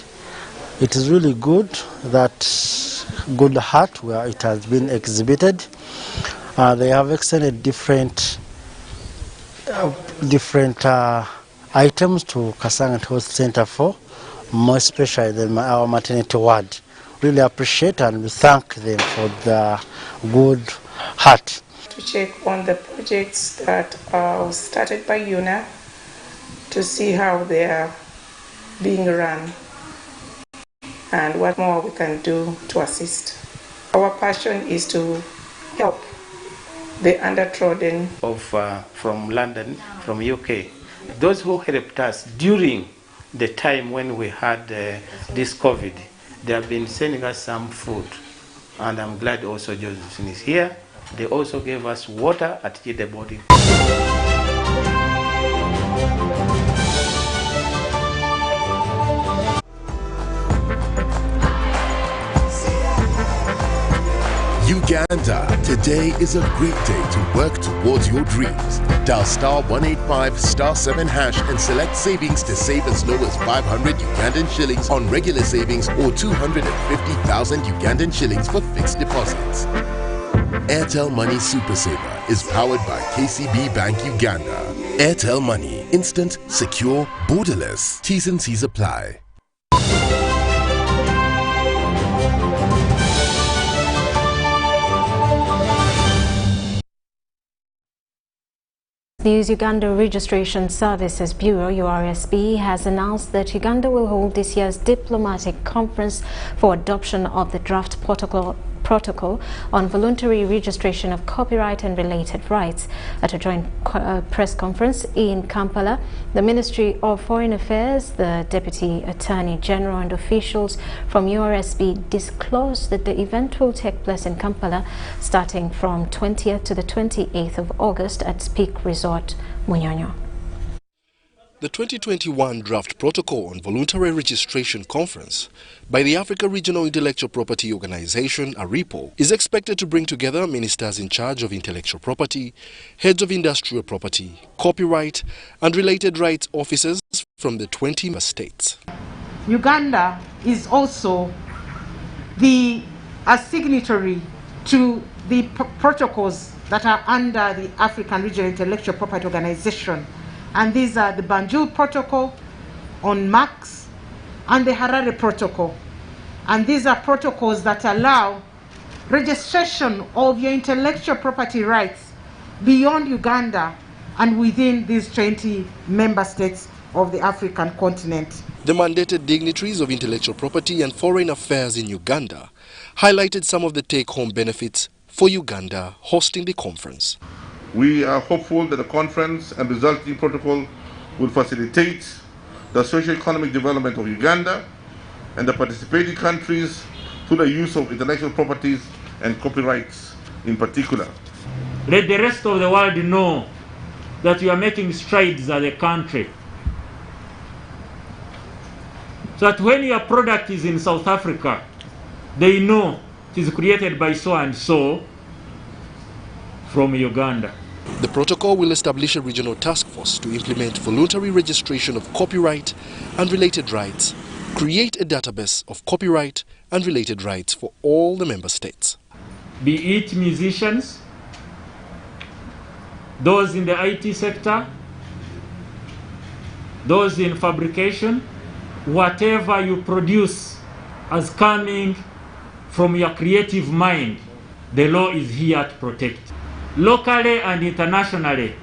It is really good that good heart where it has been exhibited. They have extended different items to Kasangati Health Center for, more especially our maternity ward. Really appreciate and we thank them for the good heart. To check on the projects that are started by UNA to see how they are being run and what more we can do to assist. Our passion is to help the undertrodden. From London, from UK, those who helped us during the time when we had this COVID, they have been sending us some food, and I'm glad also Josephine is here. They also gave us water at the body. Uganda, today is a great day to work towards your dreams. Dial *185 *7# and select savings to save as low as 500 Ugandan shillings on regular savings or 250,000 Ugandan shillings for fixed deposits. Airtel Money Super Saver is powered by KCB Bank Uganda. Airtel Money, instant, secure, borderless. T's and C's apply. News Uganda Registration Services Bureau, URSB, has announced that Uganda will hold this year's diplomatic conference for adoption of the draft protocol Protocol on voluntary registration of copyright and related rights. At a joint press conference in Kampala, the Ministry of Foreign Affairs, the Deputy Attorney General and officials from URSB disclosed that the event will take place in Kampala starting from 20th to the 28th of August at Peak Resort, Munyonyo. The 2021 Draft Protocol on Voluntary Registration Conference by the Africa Regional Intellectual Property Organization, ARIPO, is expected to bring together ministers in charge of intellectual property, heads of industrial property, copyright, and related rights officers from the 20 member states. Uganda is also a signatory to the protocols that are under the African Regional Intellectual Property Organization. And these are the Banjul Protocol on marks and the Harare Protocol. And these are protocols that allow registration of your intellectual property rights beyond Uganda and within these 20 member states of the African continent. The mandated dignitaries of intellectual property and foreign affairs in Uganda highlighted some of the take-home benefits for Uganda hosting the conference. We are hopeful that the conference and resulting protocol will facilitate the socio-economic development of Uganda and the participating countries through the use of intellectual properties and copyrights in particular. Let the rest of the world know that we are making strides as a country. So that when your product is in South Africa, they know it is created by so and so from Uganda. The protocol will establish a regional task force to implement voluntary registration of copyright and related rights, create a database of copyright and related rights for all the member states. Be it musicians, those in the IT sector, those in fabrication, whatever you produce as coming from your creative mind, the law is here to protect. Locally and internationally,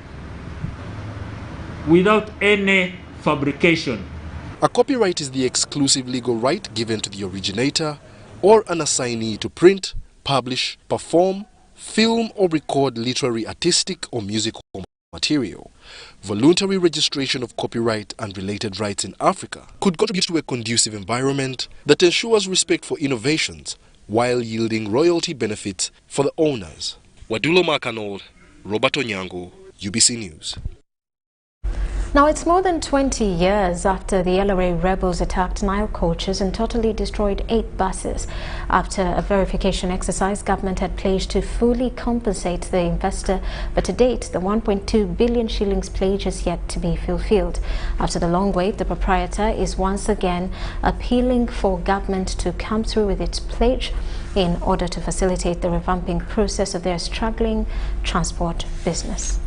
without any fabrication. A copyright is the exclusive legal right given to the originator or an assignee to print, publish, perform, film or record literary, artistic or musical material. Voluntary registration of copyright and related rights in Africa could contribute to a conducive environment that ensures respect for innovations while yielding royalty benefits for the owners. Wadulo Makanol, Roberto Nyango, UBC News. Now, it's more than 20 years after the LRA rebels attacked Nile coaches and totally destroyed 8 buses. After a verification exercise, government had pledged to fully compensate the investor, but to date, the 1.2 billion shillings pledge has yet to be fulfilled. After the long wait, the proprietor is once again appealing for government to come through with its pledge in order to facilitate the revamping process of their struggling transport business.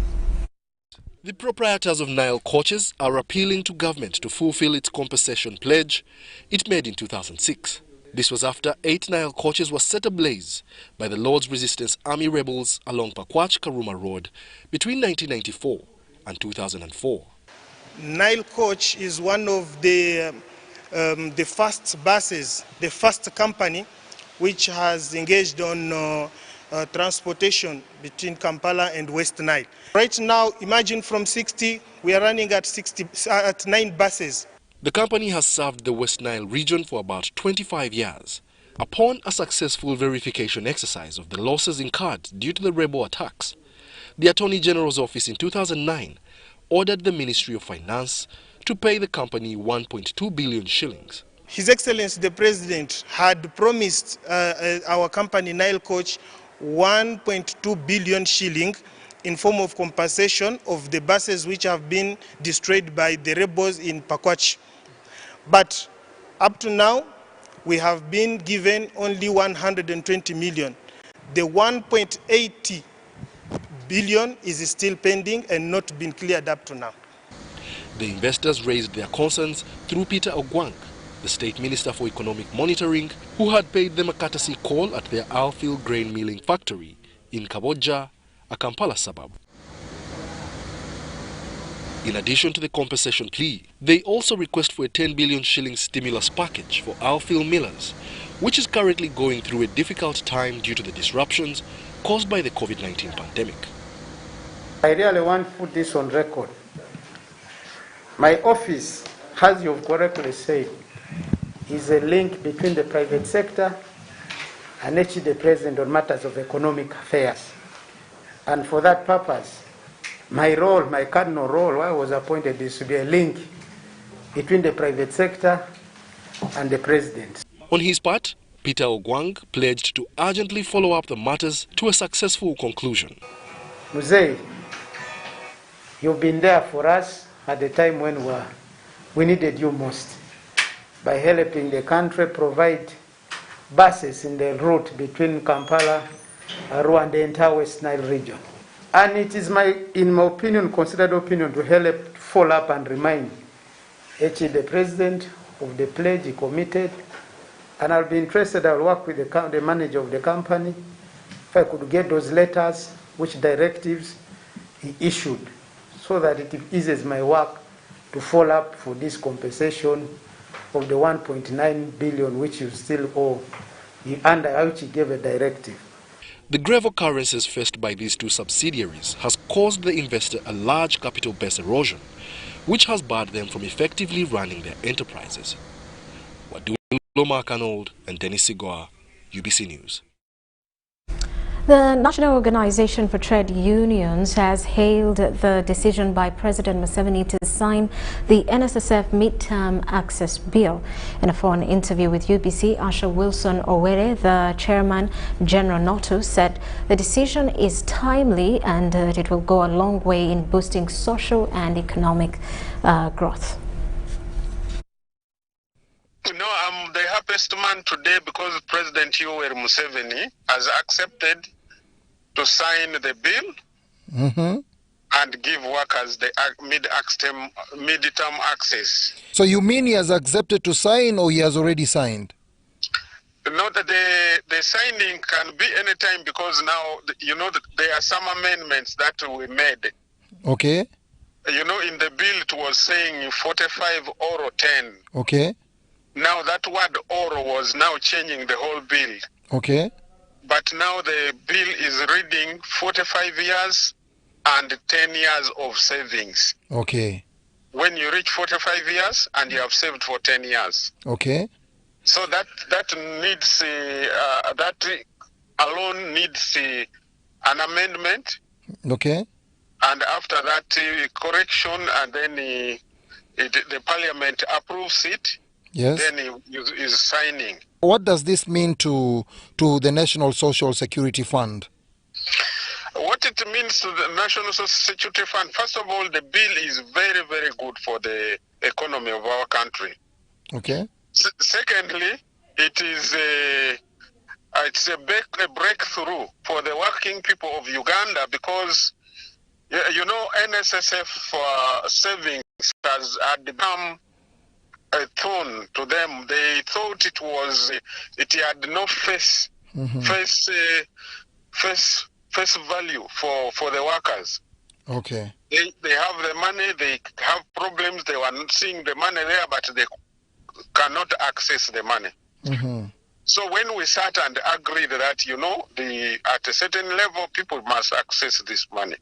The proprietors of Nile coaches are appealing to government to fulfill its compensation pledge it made in 2006. This was after 8 Nile coaches were set ablaze by the Lord's Resistance Army rebels along Pakwach-Karuma Road between 1994 and 2004. Nile coach is one of the first buses, the first company which has engaged on transportation between Kampala and West Nile. Right now, imagine from 60, we are running at 9 buses. The company has served the West Nile region for about 25 years. Upon a successful verification exercise of the losses incurred due to the rebel attacks, the Attorney General's office in 2009 ordered the Ministry of Finance to pay the company 1.2 billion shillings. His Excellency the President had promised our company Nile Coach 1.2 billion shilling in form of compensation of the buses which have been destroyed by the rebels in Pakwach. But up to now, we have been given only 120 million. The 1.80 billion is still pending and not been cleared up to now. The investors raised their concerns through Peter Ogwang, the State Minister for Economic Monitoring, who had paid them a courtesy call at their Alfield grain milling factory in Kaboja, a Kampala suburb. In addition to the compensation plea, they also request for a 10 billion shilling stimulus package for our film millers, which is currently going through a difficult time due to the disruptions caused by the COVID-19 pandemic. I really want to put this on record. My office, as you've correctly said, is a link between the private sector and actually the President on matters of economic affairs. And for that purpose, my role, my cardinal role, why I was appointed, is to be a link between the private sector and the President. On his part, Peter Ogwang pledged to urgently follow up the matters to a successful conclusion. Muzei, you've been there for us at the time when we needed you most, by helping the country provide buses in the route between Kampala, Arua, and the entire West Nile region. And it is in my opinion, considered opinion, to help follow up and remind the President of the pledge he committed. And I'll be interested, I'll work with the manager of the company, if I could get those letters, which directives he issued, so that it eases my work to follow up for this compensation of the 1.9 billion which you still owe, under which he gave a directive. The grave occurrences faced by these two subsidiaries has caused the investor a large capital base erosion, which has barred them from effectively running their enterprises. Wadulo Markanold and Dennis Sigoa, UBC News. The National Organization for Trade Unions has hailed the decision by President Museveni to sign the NSSF midterm access bill. In a phone interview with UBC, Asha Wilson Owere, the chairman, General Notu, said the decision is timely and it will go a long way in boosting social and economic growth. You know, I'm the happiest man today because President Yoweri Museveni has accepted to sign the bill and give workers the midterm access. So you mean he has accepted to sign, or he has already signed? No, the signing can be any time, because now, you know, there are some amendments that we made. Okay. You know, in the bill it was saying 45 or 10. Okay. Now that word "or" was now changing the whole bill. Okay. But now the bill is reading 45 years and 10 years of savings. Okay. When you reach 45 years and you have saved for 10 years. Okay. So that needs that alone needs an amendment. Okay. And after that correction, and then the Parliament approves it. Yes. Then he is signing. What does this mean to the National Social Security Fund? What it means to the National Social Security Fund, first of all, the bill is very, very good for the economy of our country. Okay. Secondly, it is it's a breakthrough for the working people of Uganda, because you know, NSSF savings had become a thorn to them. They thought it had no face value for the workers. Okay. They have the money, they have problems, they were not seeing the money there, but they cannot access the money. So when we sat and agreed that, you know, at a certain level, people must access this money.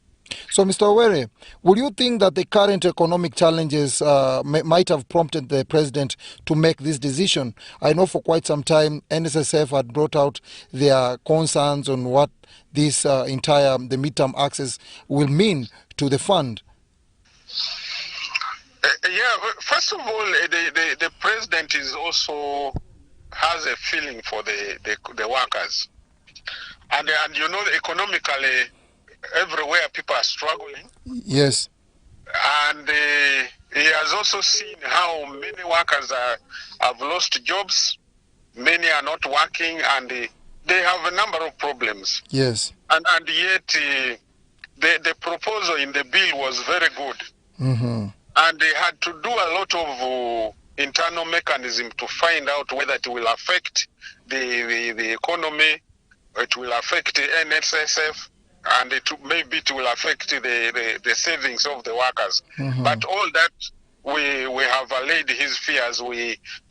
So, Mr. Owere, would you think that the current economic challenges might have prompted the president to make this decision? I know for quite some time NSSF had brought out their concerns on what this the midterm access will mean to the fund. Yeah, first of all, the president is also has a feeling for the workers, and you know, economically, everywhere people are struggling. Yes. And he has also seen how many workers have lost jobs, many are not working, and they have a number of problems. Yes. And yet the proposal in the bill was very good. And they had to do a lot of internal mechanism to find out whether it will affect the economy, it will affect the NSSF, and maybe it will affect the savings of the workers. But all that, we have allayed his fears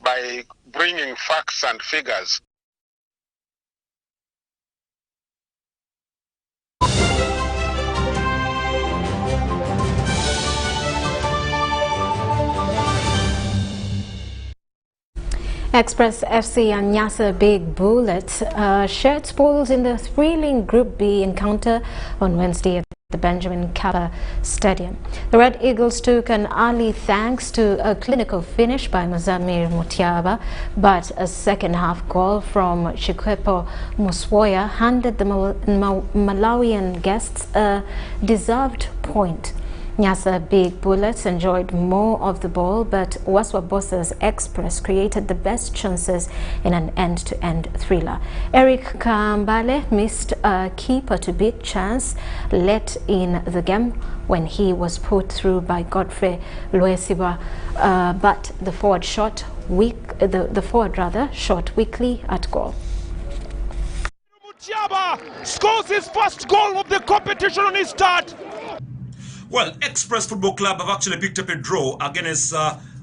by bringing facts and figures. Express FC and Nyasa Big Bullets shared spoils in the thrilling Group B encounter on Wednesday at the Benjamin Kappa Stadium. The Red Eagles took an early thanks to a clinical finish by Muzamir Mutiaba, but a second-half goal from Chikwepo Muswoya handed the Malawian guests a deserved point. Nyasa Big Bullets enjoyed more of the ball, but Waswa Bossa's Express created the best chances in an end-to-end thriller. Eric Kambale missed a keeper-to-beat chance late in the game when he was put through by Godfrey Luesiba, but the forward shot weakly at goal. Mutiaba scores his first goal of the competition on his start. Well, Express Football Club have actually picked up a draw against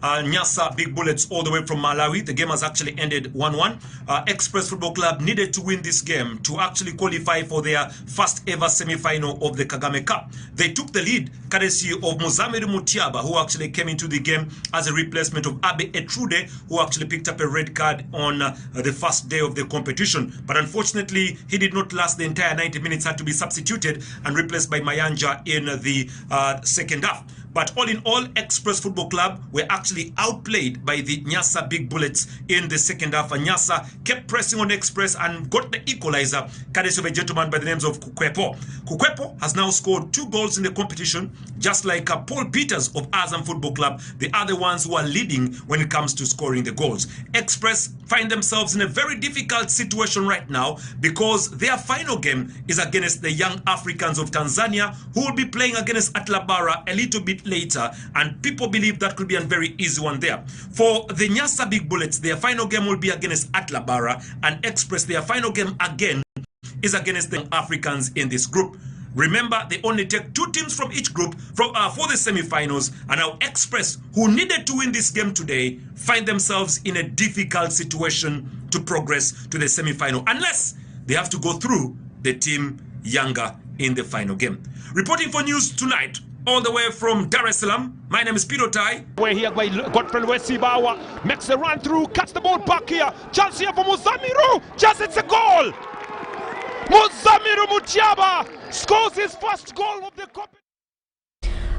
Nyasa Big Bullets all the way from Malawi. The game has actually ended 1-1. Express Football Club needed to win this game to actually qualify for their first ever semi-final of the Kagame Cup. They took the lead courtesy of Muzamiri Mutiaba, who actually came into the game as a replacement of Abe Etrude, who actually picked up a red card on the first day of the competition. But unfortunately, he did not last the entire 90 minutes, had to be substituted and replaced by Mayanja in the second half. But all in all, Express Football Club were actually outplayed by the Nyasa Big Bullets in the second half. And Nyasa kept pressing on Express and got the equalizer, courtesy of a gentleman by the names of Kukwepo. Kukwepo has now scored 2 goals in the competition, just like Paul Peters of Azam Football Club, the other ones who are leading when it comes to scoring the goals. Express find themselves in a very difficult situation right now because their final game is against the Young Africans of Tanzania, who will be playing against Atlabara a little bit later, and people believe that could be a very easy one there. For the Nyasa Big Bullets, their final game will be against Atlabara, and Express, their final game again is against the Africans in this group. Remember, they only take 2 teams from each group for the semi-finals, and now Express, who needed to win this game today, find themselves in a difficult situation to progress to the semi-final, unless they have to go through the team Yanga in the final game. Reporting for News Tonight, all the way from Dar es Salaam, my name is Peter Tai. We're here by Godfrey Luesibawa, makes the run through, cuts the ball back here. Chance here for Muzamiru, just it's a goal. Muzamiru Mutiaba scores his first goal of the competition.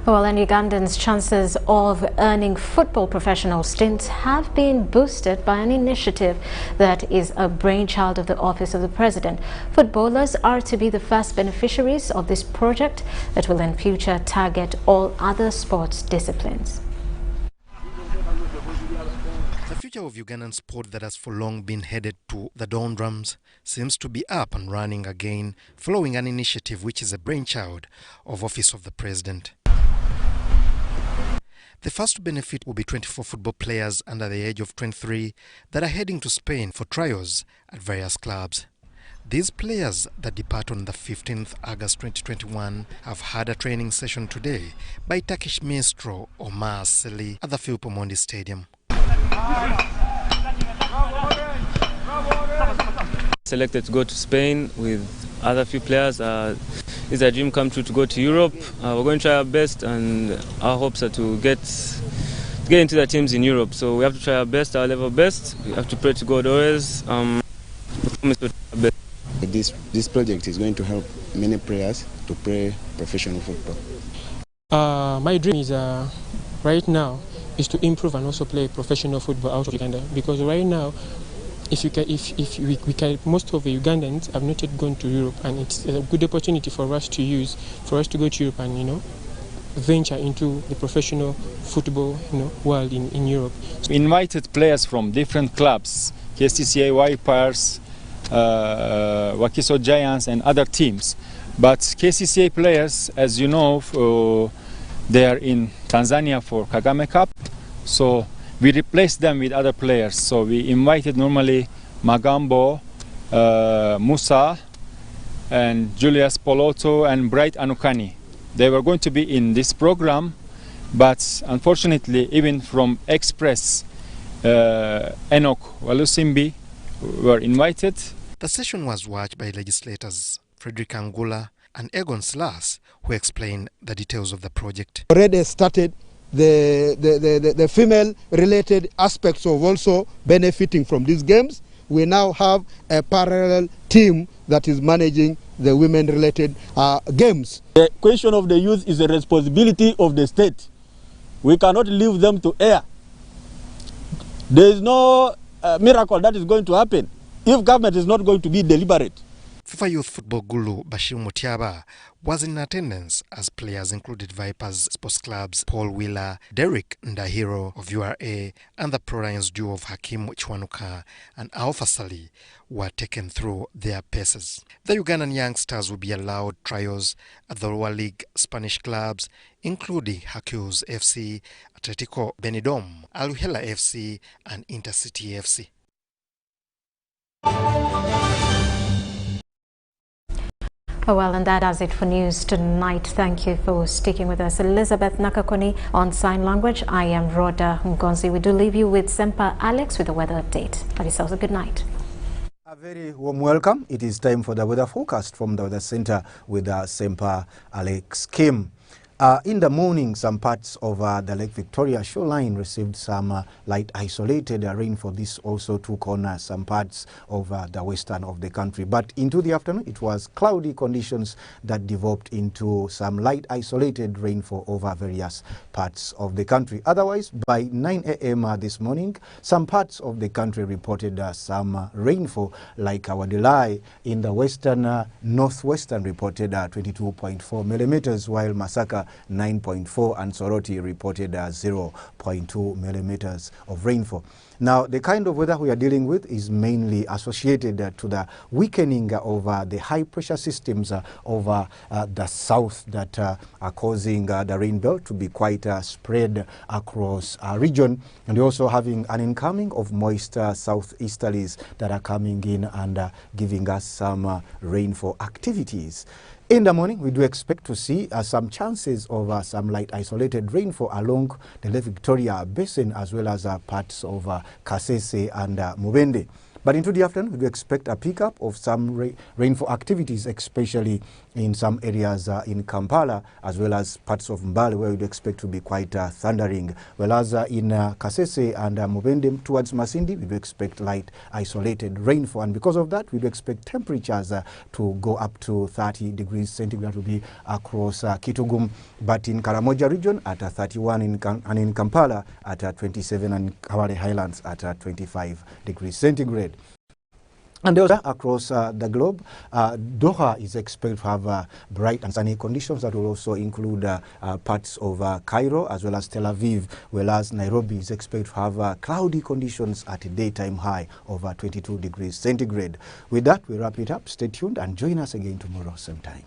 Well, and Ugandans' chances of earning football professional stints have been boosted by an initiative that is a brainchild of the Office of the President. Footballers are to be the first beneficiaries of this project that will in future target all other sports disciplines. The future of Ugandan sport that has for long been headed to the doldrums seems to be up and running again, following an initiative which is a brainchild of Office of the President. The first to benefit will be 24 football players under the age of 23 that are heading to Spain for trials at various clubs. These players that depart on the 15th August 2021 have had a training session today by Turkish maestro Omar Seli at the Philip Omondi Stadium. Selected to go to Spain with other few players. It's a dream come true to go to Europe. We're going to try our best, and our hopes are to get into the teams in Europe. So we have to try our best, our level best. We have to pray to God always. This project is going to help many players to play professional football. My dream is right now is to improve and also play professional football out of Uganda, because right now, if we can, most of the Ugandans have not yet gone to Europe, and it's a good opportunity for us to go to Europe and venture into the professional football world in Europe. We invited players from different clubs, KCCA, Wipers, Wakiso Giants and other teams. But KCCA players, as you know, they are in Tanzania for Kagame Cup, so we replaced them with other players. So we invited normally Magambo, Musa, and Julius Poloto and Bright Anukani. They were going to be in this program, but unfortunately, even from Express, Enoch Walusimbi were invited. The session was watched by legislators Frederick Angula and Egon Slas, who explained the details of the project. Already started the female-related aspects of also benefiting from these games. We now have a parallel team that is managing the women-related games. The question of the youth is a responsibility of the state. We cannot leave them to air. There is no miracle that is going to happen if government is not going to be deliberate. FIFA Youth Football Guru Bashir Mutiaba was in attendance as players included Vipers Sports Club's Paul Wheeler, Derek Ndahiro of URA, and the Pro Lions duo of Hakim Chwanuka and Alpha Sali were taken through their paces. The Ugandan youngsters will be allowed trials at the lower league Spanish clubs, including Hercules FC, Atletico Benidorm, Aluhela FC, and Intercity FC. Well, and that does it for news tonight. Thank you for sticking with us. Elizabeth Nakakoni on sign language. I am Rhoda Ngonzi. We do leave you with Semper Alex with the weather update. Have yourselves a good night. A very warm welcome. It is time for the weather forecast from the Weather Center with Semper Alex Kim. In the morning, some parts of the Lake Victoria shoreline received some light isolated rainfall. This also took on some parts of the western of the country. But into the afternoon, it was cloudy conditions that developed into some light isolated rainfall over various parts of the country. Otherwise, by 9 a.m. This morning, some parts of the country reported some rainfall, like our Delai in the western northwestern reported 22.4 millimeters, while Masaka 9.4 and Soroti reported 0.2 millimeters of rainfall. Now, the kind of weather we are dealing with is mainly associated to the weakening of the high pressure systems over the south that are causing the rain belt to be quite spread across our region, and also having an incoming of moist southeasterlies that are coming in and giving us some rainfall activities. In the morning, we do expect to see some chances of some light isolated rainfall along the Lake Victoria Basin, as well as parts of Kasese and Mubende. But into the afternoon, we do expect a pickup of some rainfall activities, especially in some areas in Kampala, as well as parts of Mbale, where we do expect to be quite thundering. Whereas in Kasese and Mubende towards Masindi, we do expect light isolated rainfall. And because of that, we do expect temperatures to go up to 30 degrees centigrade to be across Kitugum. But in Karamoja region at 31, and in Kampala at 27, and Kawale Highlands at 25 degrees centigrade. And also across the globe, Doha is expected to have bright and sunny conditions that will also include parts of Cairo as well as Tel Aviv, whereas Nairobi is expected to have cloudy conditions at a daytime high of 22 degrees centigrade. With that, we wrap it up. Stay tuned and join us again tomorrow, same time.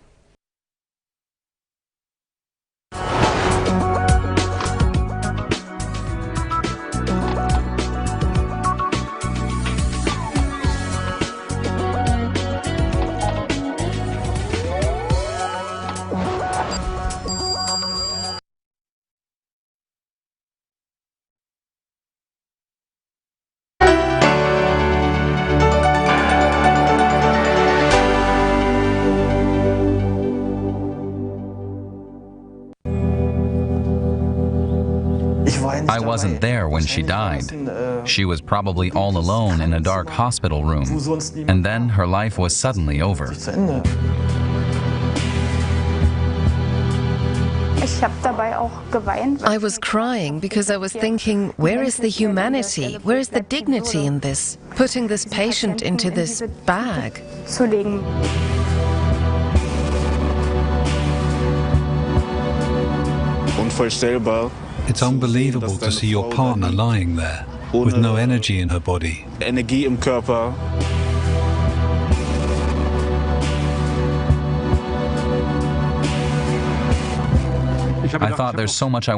I wasn't there when she died. She was probably all alone in a dark hospital room, and then her life was suddenly over. I was crying because I was thinking, where is the humanity? Where is the dignity in this? Putting this patient into this bag. It's unbelievable to see your partner lying there with no energy in her body. I thought there's so much I